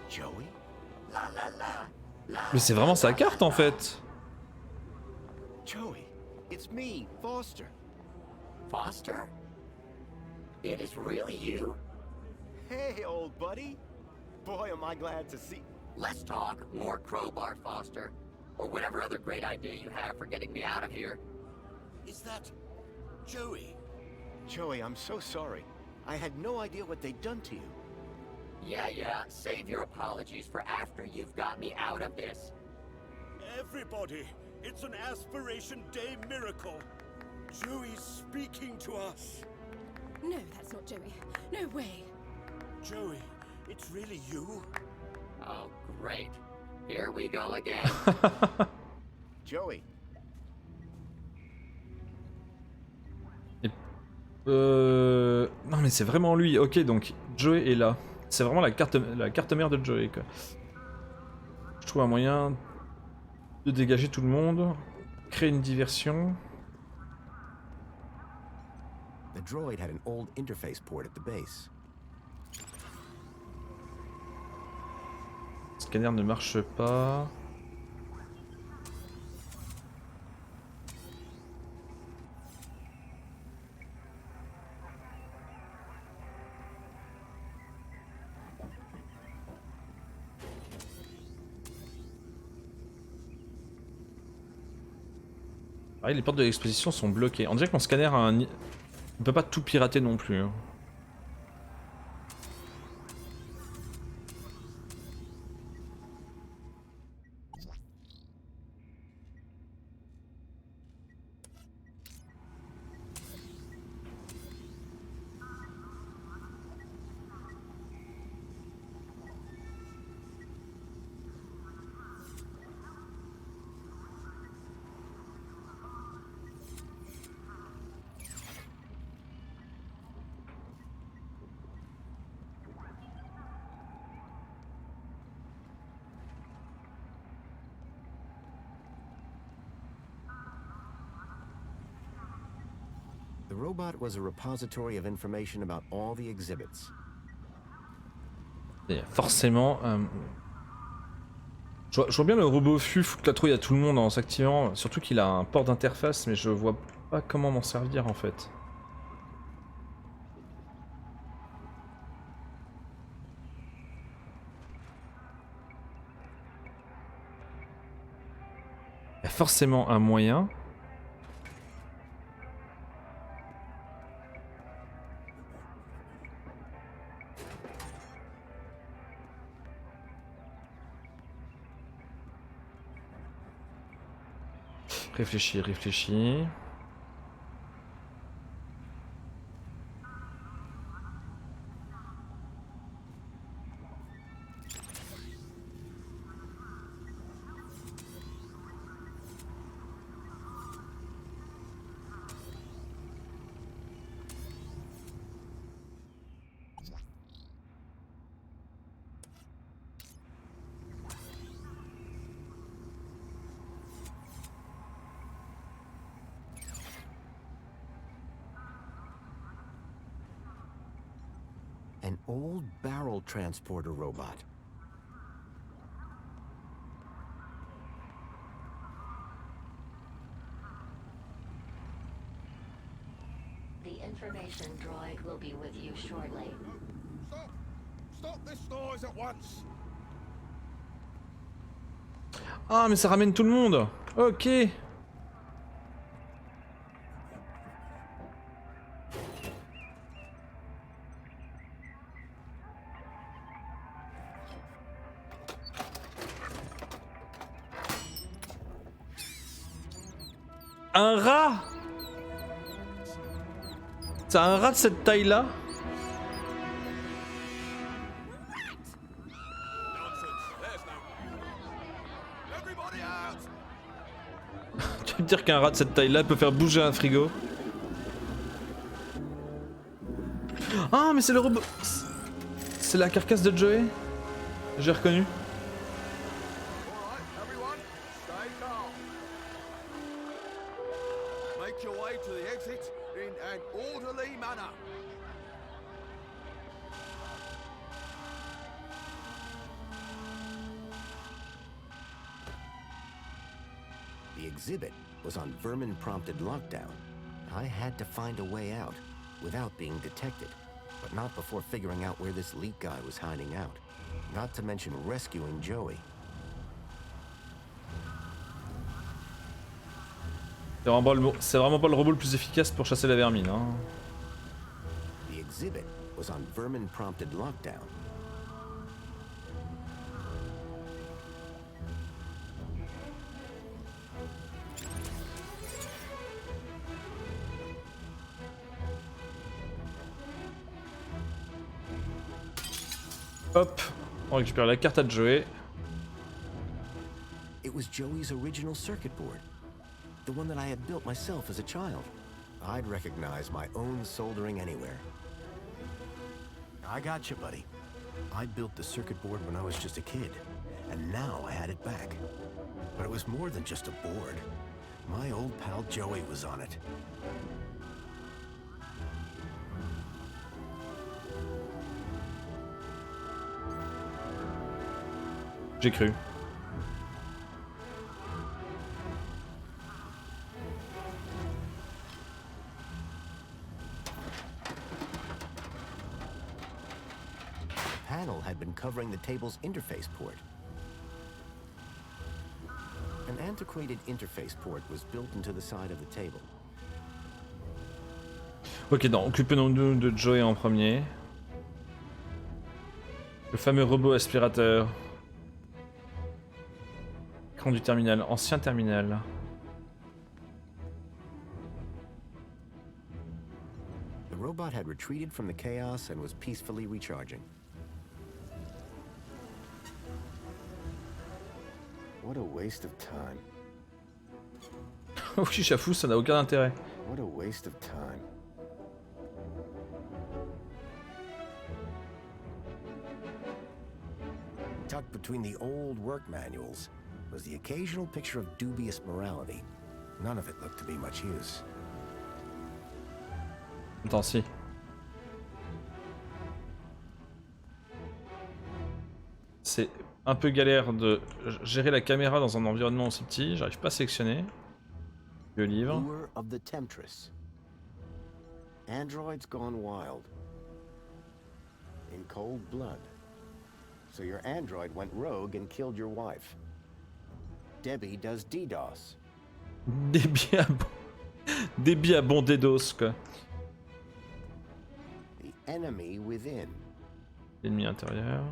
Joey? Mais c'est vraiment sa carte en fait. Joey, it's me, Foster. Foster? It is really you? Hey, old buddy. Boy, am I glad to see... Let's talk more crowbar, Foster. Or whatever other great idea you have for getting me out of here. Is that Joey? Joey, I'm so sorry. I had no idea what they'd done to you. Yeah, save your apologies for after you've got me out of this. Everybody, it's an Aspiration Day miracle. Joey's speaking to us. No, that's not Joey. No way. Joey, it's really you? Oh, great. Here we go again. Joey. Non mais c'est vraiment lui. Ok, donc Joey est là. C'est vraiment la carte mère de Joey quoi. Je trouve un moyen de dégager tout le monde, créer une diversion. The droid had an old interface port at the base. Le scanner ne marche pas. Ah, les portes de l'exposition sont bloquées. On dirait que mon scanner a un... ne peut pas tout pirater non plus. Hein. The robot was a repository of information about all the exhibits. Et forcément... Je vois bien le robot FU foutre la trouille à tout le monde en s'activant, surtout qu'il a un port d'interface, mais je vois pas comment m'en servir en fait. Il y a forcément un moyen. Réfléchis, réfléchis. An old barrel transporter robot. The information droid will be with you shortly. Stop! Stop this noise at once! Ah mais ça ramène tout le monde. Ok. Un rat. C'est un rat de cette taille-là. Tu veux me dire qu'un rat de cette taille-là peut faire bouger un frigo? Ah mais c'est le robot. C'est la carcasse de Joey. J'ai reconnu. The exhibit was on vermin-prompted lockdown. I had to find a way out, without being detected, but not before figuring out where this leak guy was hiding out. Not to mention rescuing Joey. C'est vraiment pas le robot le plus efficace pour chasser la vermine. Hein. The exhibit was on vermin-prompted lockdown. Hop, on récupère la carte à Joey. It was Joey's original circuit board. The one that I had built myself as a child. I'd recognize my own soldering anywhere. I got you, buddy. I built the circuit board when I was just a kid, and now I had it back. But it was more than just a board. My old pal Joey was on it. J'ai cru. The panel had been covering the table's interface port. An antiquated interface port was built into the side of the table. Ok, donc occupons-nous de Joey en premier. Le fameux robot aspirateur. Écran du terminal, ancien terminal. The robot had retreated from the chaos and was peacefully recharging. What a waste of time. Oui, j'avoue, ça n'a aucun intérêt. What a waste of time. Tucked between the old work manuals was the occasional picture of dubious morality. None of it looked to be much use. Attends, si. C'est un peu galère de gérer la caméra dans un environnement aussi petit. J'arrive pas à sélectionner. Le livre. Lure of the Temptress. Androids gone wild. In cold blood. So your android went rogue and killed your wife. Debbie does DDoS. Débit à bon DDoS, quoi. The enemy within. Ennemi intérieur.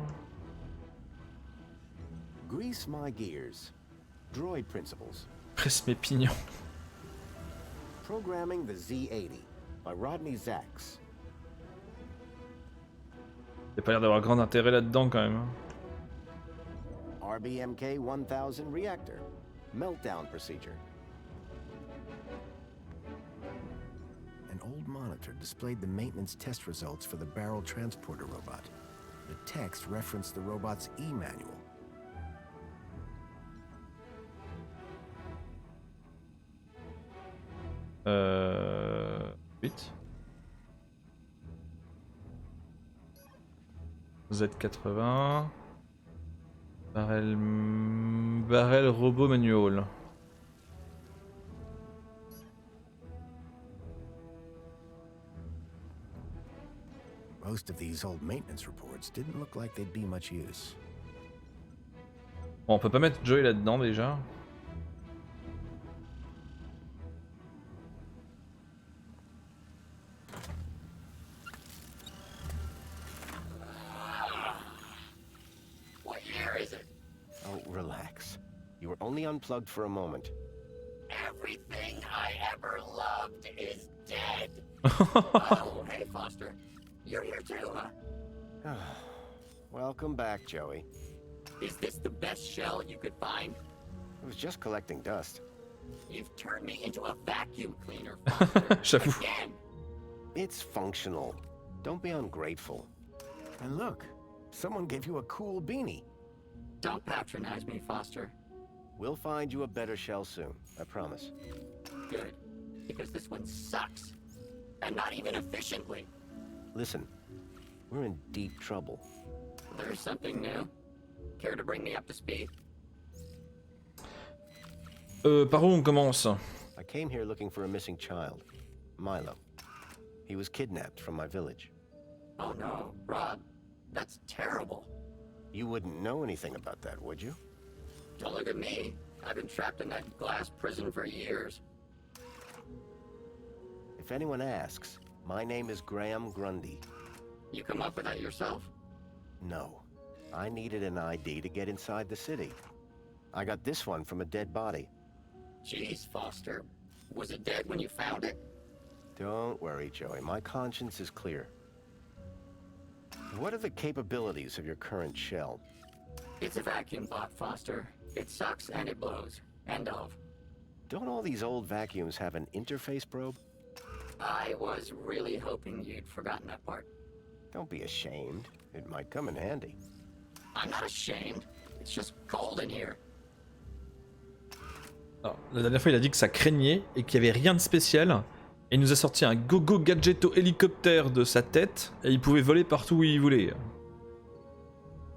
Grease my gears. Droid principles. Presse mes pignons. Programming the Z80 by Rodney Zacks. Il n'y a pas l'air d'avoir grand intérêt là-dedans quand même. RBMK 1000 reactor. Meltdown procedure. An old monitor displayed the maintenance test results for the barrel transporter robot. The text referenced the robot's e-manual. Vite. Z80. Barrel robot manual. Most of these old maintenance reports didn't look like they'd be much use. Bon, on peut pas mettre Joey là-dedans déjà. What year is it? Oh, relax. You were only unplugged for a moment. Everything I ever loved is dead. Oh, hey, Foster. You're here too, huh? Welcome back, Joey. Is this the best shell you could find? It was just collecting dust. You've turned me into a vacuum cleaner, Foster. Again. It's functional. Don't be ungrateful. And look, someone gave you a cool beanie. Don't patronize me, Foster. We'll find you a better shell soon, I promise. Good, because this one sucks. And not even efficiently. Listen, we're in deep trouble. There's something new. Care to bring me up to speed? Par où on commence? I came here looking for a missing child, Milo. He was kidnapped from my village. Oh no, Rob. That's terrible. You wouldn't know anything about that, would you? Don't look at me. I've been trapped in that glass prison for years. If anyone asks, my name is Graham Grundy. You come up with that yourself? No. I needed an ID to get inside the city. I got this one from a dead body. Jeez, Foster. Was it dead when you found it? Don't worry, Joey. My conscience is clear. What are the capabilities of your current shell? It's a vacuum bot, Foster. It sucks and it blows. End of. Don't all these old vacuums have an interface probe? I was really hoping you'd forgotten that part. Don't be ashamed. It might come in handy. I'm not ashamed. It's just cold in here. Alors, la dernière fois, il a dit que ça craignait et qu'il n'y avait rien de spécial. Et il nous a sorti un gogo gadgeto hélicoptère de sa tête et il pouvait voler partout où il voulait.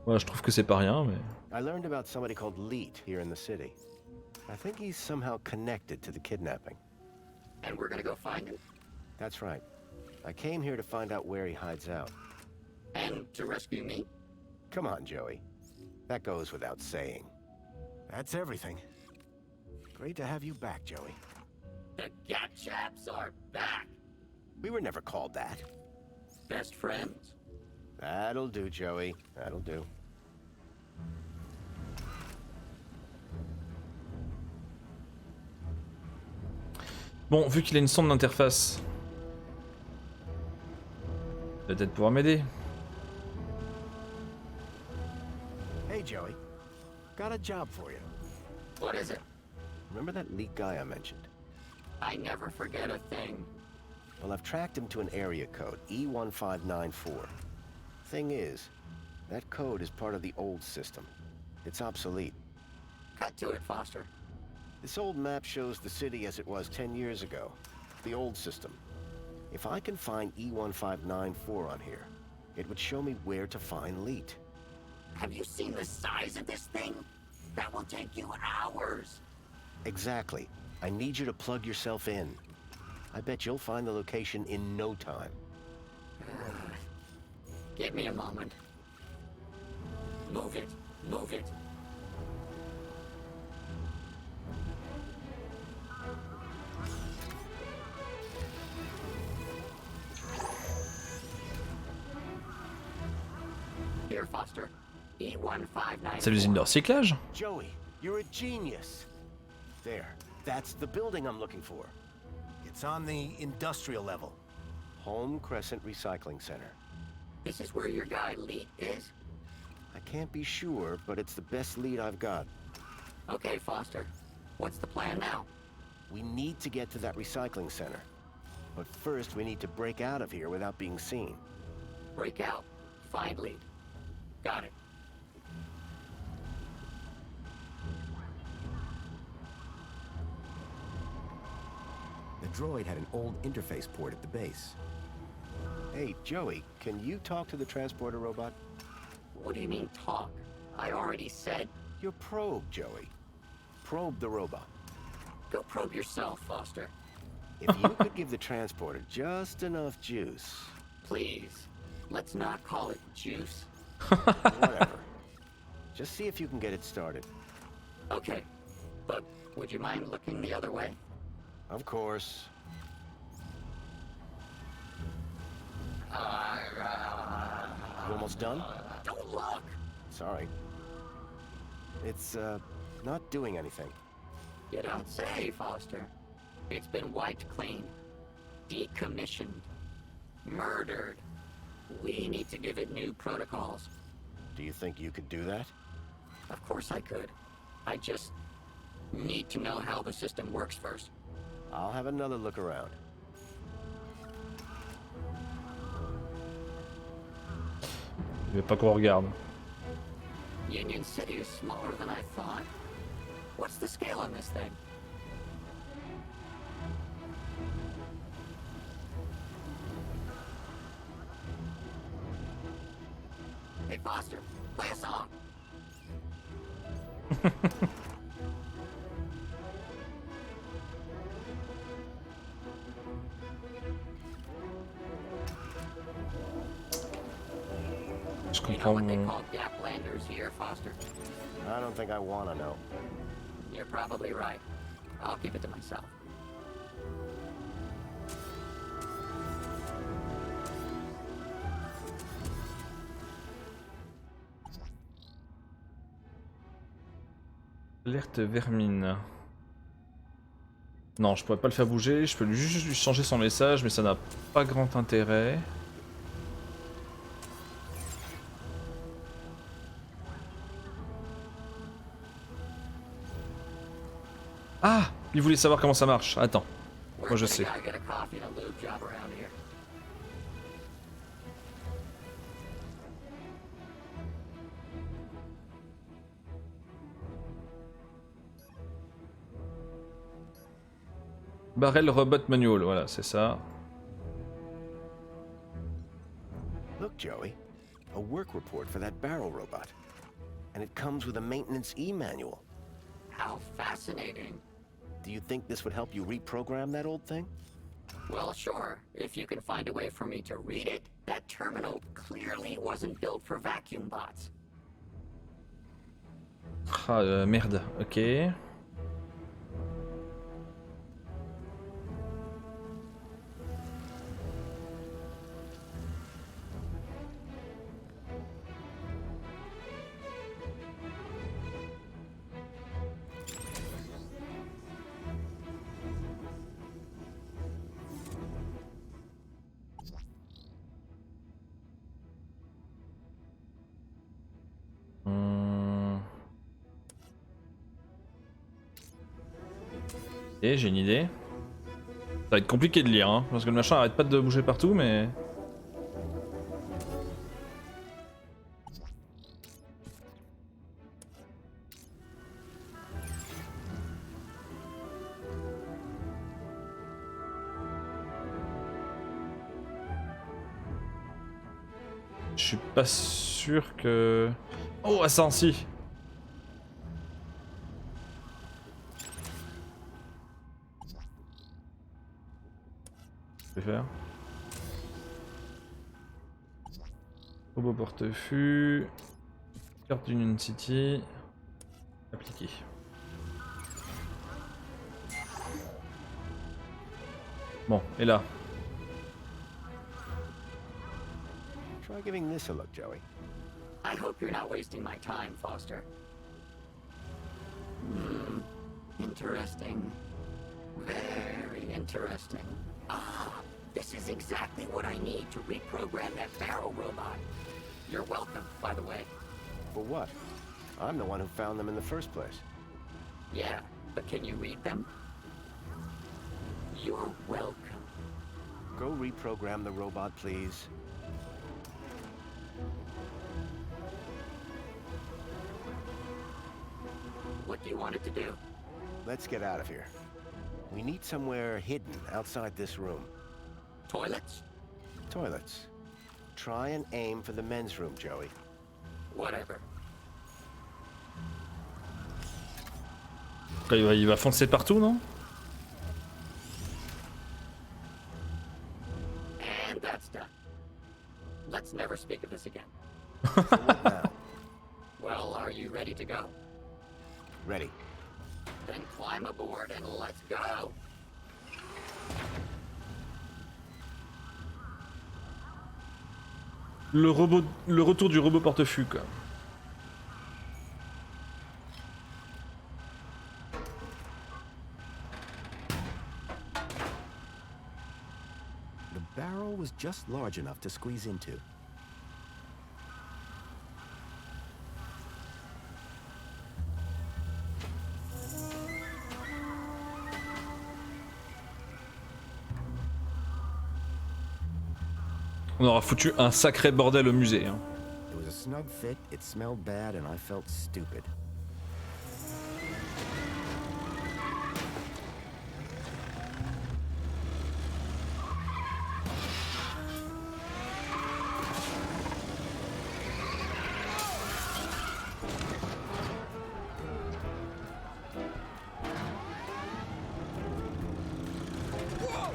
Voilà, je trouve que c'est pas rien, mais... I learned about somebody called Leet here in the city. I think he's somehow connected to the kidnapping. And we're gonna go find him? That's right. I came here to find out where he hides out. And to rescue me? Come on, Joey. That goes without saying. That's everything. Great to have you back, Joey. The Gat Chaps are back. We were never called that. Best friends? That'll do, Joey. That'll do. Bon, vu qu'il a une sonde d'interface, il va peut-être pouvoir m'aider. Hey, Joey. Got a job for you. What is it? Remember that Leet guy I mentioned? I never forget a thing. Well, I've tracked him to an area code, E1594. Thing is, that code is part of the old system. It's obsolete. Cut to it, Foster. This old map shows the city as it was 10 years ago. The old system. If I can find E1594 on here, it would show me where to find Leet. Have you seen the size of this thing? That will take you hours. Exactly. I need you to plug yourself in. I bet you'll find the location in no time. Give me a moment. Move it. Move it. Here, Foster. E1594. C'est l'usine de recyclage? Joey, you're a genius. There. That's the building I'm looking for. It's on the industrial level. Home Crescent Recycling Center. This is where your guy Leet is? I can't be sure, but it's the best lead I've got. Okay, Foster. What's the plan now? We need to get to that recycling center. But first, we need to break out of here without being seen. Break out. Find Leet. Got it. The droid had an old interface port at the base. Hey, Joey, can you talk to the transporter robot? What do you mean, talk? I already said... Your probe, Joey. Probe the robot. Go probe yourself, Foster. If you could give the transporter just enough juice... Please, let's not call it juice. Whatever. Just see if you can get it started. Okay, but would you mind looking the other way? Of course. You almost done? Don't look! Sorry. It's, not doing anything. You don't say, Foster. It's been wiped clean. Decommissioned. Murdered. We need to give it new protocols. Do you think you could do that? Of course I could. I just need to know how the system works first. I'll have another look around. Il veut pas qu'on regarde. Union City is smaller than I thought. What's the scale on this thing? Hey Foster, play a song. Je You know comprends what they mon... call gap landers here, Foster? I don't think I want to know. You're probably right. I'll keep it to myself. Alerte vermine. Non, je pourrais pas le faire bouger, je peux juste lui changer son message, mais ça n'a pas grand intérêt. Ah, il voulait savoir comment ça marche. Attends, moi je sais. I get a coffee and a lube job around here. Barrel Robot Manual, voilà, c'est ça. Look, Joey. A work report for that barrel robot. And it comes with a maintenance e-manual. How fascinating. Do you think this would help you reprogram that old thing? Well, sure, if you can find a way for me to read it. That terminal clearly wasn't built for vacuum bots. Ah, merde, ok. Ok, j'ai une idée. Ça va être compliqué de lire, hein, parce que le machin arrête pas de bouger partout, mais... Je suis pas sûr que... Oh, attends, si. Je vais faire. Robot portefeuille. Carte d'Union City. Appliquer. Bon, et là. Try giving this a look, Joey. I hope you're not wasting my time, Foster. Interesting. Very interesting. Ah, this is exactly what I need to reprogram that barrel robot. You're welcome, by the way. For what? I'm the one who found them in the first place. Yeah, but can you read them? You're welcome. Go reprogram the robot, please. What do you want it to do? Let's get out of here. We need somewhere hidden outside this room. Toilets? Toilets. Try and aim for the men's room, Joey. Whatever. Il va foncer partout, non? And that's done. Let's never speak of this again. Well, are you ready to go? Ready. Then climb aboard and let's go. Le retour du robot portefeuille, quoi. The barrel was just large enough to squeeze into. On aura foutu un sacré bordel au musée. Hein. It was a snug fit, it smelled bad, and I felt stupid.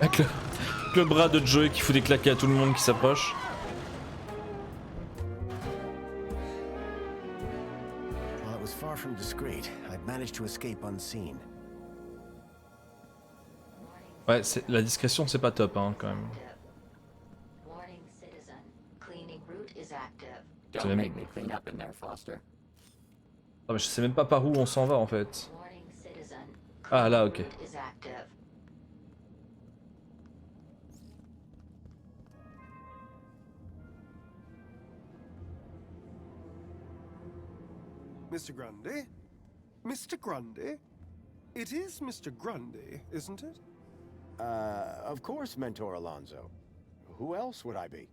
Avec le bras de Joey qui fout des claquets à tout le monde qui s'approche. While it was far from discreet, I'd managed to escape unseen. Ouais, la discrétion c'est pas top hein, quand même. Warning, citizen. Cleaning route is active. Don't make me clean up in there, Foster. Ah, mais je sais même pas par où on s'en va en fait. Ah là, ok. Is active. Mr. Grundy? Mr. Grundy? It is Mr. Grundy, isn't it? Of course, Mentor Alonso. Who else would I be?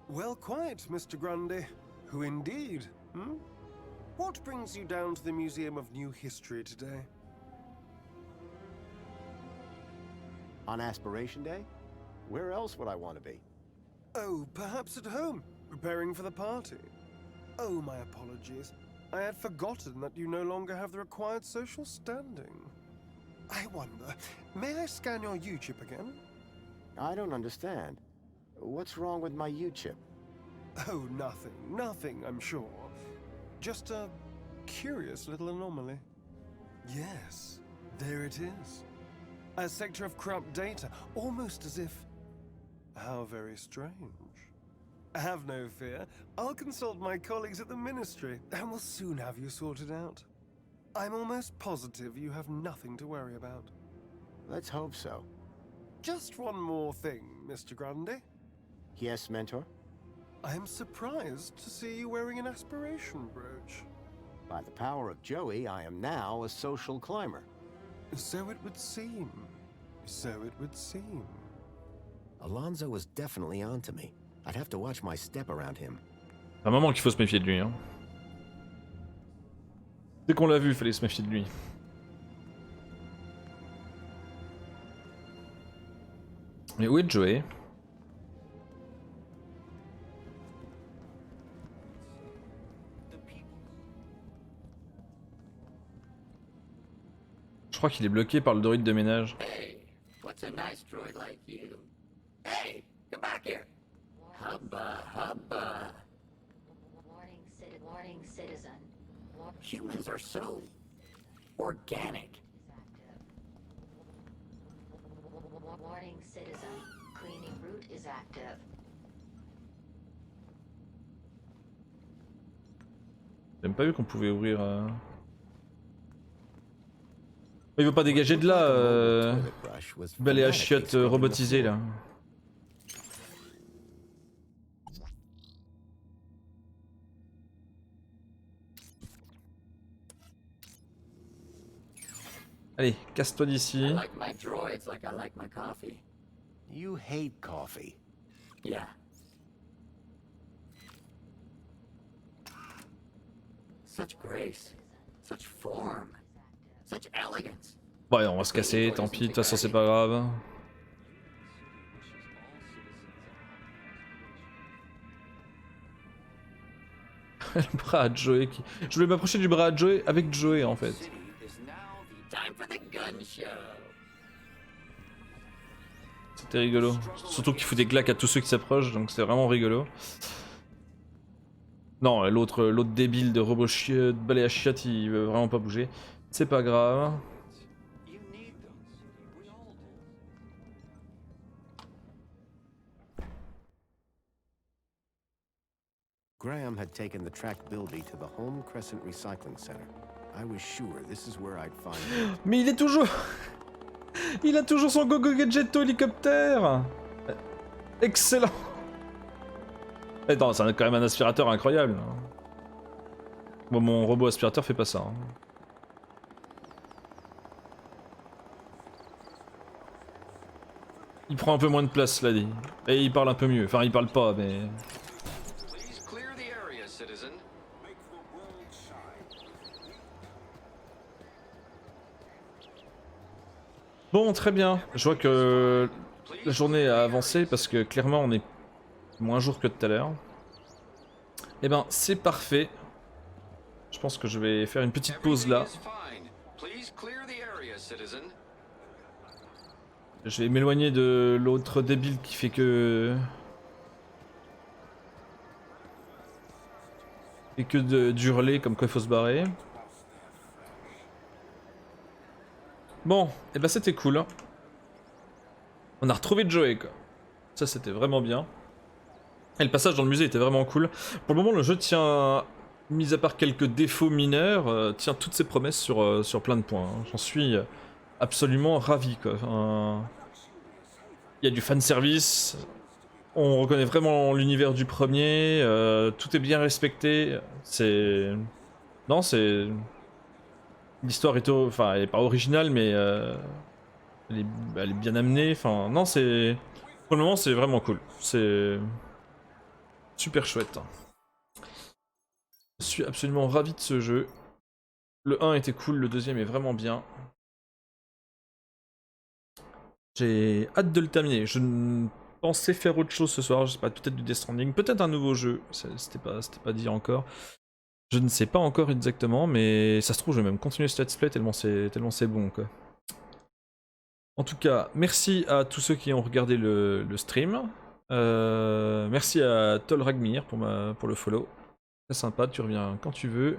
Well, quite, Mr. Grundy. Who indeed, hmm? What brings you down to the Museum of New History today? On Aspiration Day? Where else would I want to be? Oh, perhaps at home, preparing for the party. Oh, my apologies. I had forgotten that you no longer have the required social standing. I wonder, may I scan your U-chip again? I don't understand. What's wrong with my U-chip? Oh, nothing, I'm sure. Just a curious little anomaly. Yes, there it is. A sector of corrupt data, almost as if... How very strange. Have no fear. I'll consult my colleagues at the Ministry, and we'll soon have you sorted out. I'm almost positive you have nothing to worry about. Let's hope so. Just one more thing, Mr. Grundy. Yes, Mentor? I'm surprised to see you wearing an aspiration brooch. By the power of Joey, I am now a social climber. So it would seem. So it would seem. Alonso was definitely onto me. I'd have to watch my step around him. Un moment qu'il faut se méfier de lui. Hein. Dès qu'on l'a vu, il fallait se méfier de lui. Mais où est Joey? Je crois qu'il est bloqué par le droïde de ménage. Hey, what's a nice droid like you? Hey, come back here. Hubba, hubba. Warning, citizen. Humans are so organic. Warning, citizen. Cleaning route is active. J'ai même pas vu qu'on pouvait ouvrir. Il veut pas dégager de là, balai à chiottes robotisé là. Allez, casse-toi d'ici. I like my droids like I like my coffee. You hate coffee. Yeah. Such grace, such form, such elegance. Ouais, on va se casser, tant pis, de toute façon c'est pas grave. Le bras à Joey qui... Je voulais m'approcher du bras à Joey avec Joey en fait. Time for the gun show. C'était rigolo. Surtout qu'il fout des claques à tous ceux qui s'approchent, donc c'est vraiment rigolo. Non, l'autre débile de robot de balai à chiottes, il veut vraiment pas bouger. C'est pas grave. Graham had taken the tracked Bilby to the Home Crescent Recycling Center. I was sure this is where I'd find him. Mais il est toujours... Il a toujours son Go-Go Gadgetto hélicoptère. Excellent. Attends, c'est quand même un aspirateur incroyable. Bon, mon robot aspirateur fait pas ça. Hein. Il prend un peu moins de place, cela dit. Et il parle un peu mieux. Enfin, il parle pas, mais... Bon, très bien. Je vois que la journée a avancé parce que clairement on est moins jour que tout à l'heure. Eh ben, c'est parfait. Je pense que je vais faire une petite pause là. Je vais m'éloigner de l'autre débile qui fait que... Et que d'hurler comme quoi il faut se barrer. Bon, et bah c'était cool. On a retrouvé Joey quoi. Ça c'était vraiment bien. Et le passage dans le musée était vraiment cool. Pour le moment le jeu tient, mis à part quelques défauts mineurs, tient toutes ses promesses sur plein de points. Hein. J'en suis absolument ravi quoi. Enfin, il y a du fanservice. On reconnaît vraiment l'univers du premier. Tout est bien respecté. C'est... Non c'est... L'histoire est, enfin, elle est pas originale, mais elle est bien amenée. Enfin, non, c'est pour le moment, c'est vraiment cool. C'est super chouette. Je suis absolument ravi de ce jeu. Le 1 était cool, le deuxième est vraiment bien. J'ai hâte de le terminer. Je pensais faire autre chose ce soir, je sais pas, peut-être du Death Stranding, peut-être un nouveau jeu, c'était pas dit encore. Je ne sais pas encore exactement, mais ça se trouve, je vais même continuer ce let's play tellement c'est bon, quoi. En tout cas, merci à tous ceux qui ont regardé le stream. Merci à Tol Ragmir pour le follow. Très sympa, tu reviens quand tu veux.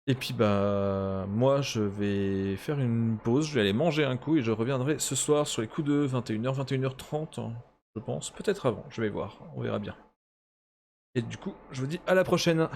Et puis bah moi je vais faire une pause, je vais aller manger un coup et je reviendrai ce soir sur les coups de 21h, 21h30, je pense, peut-être avant, je vais voir, on verra bien. Et du coup, je vous dis à la prochaine.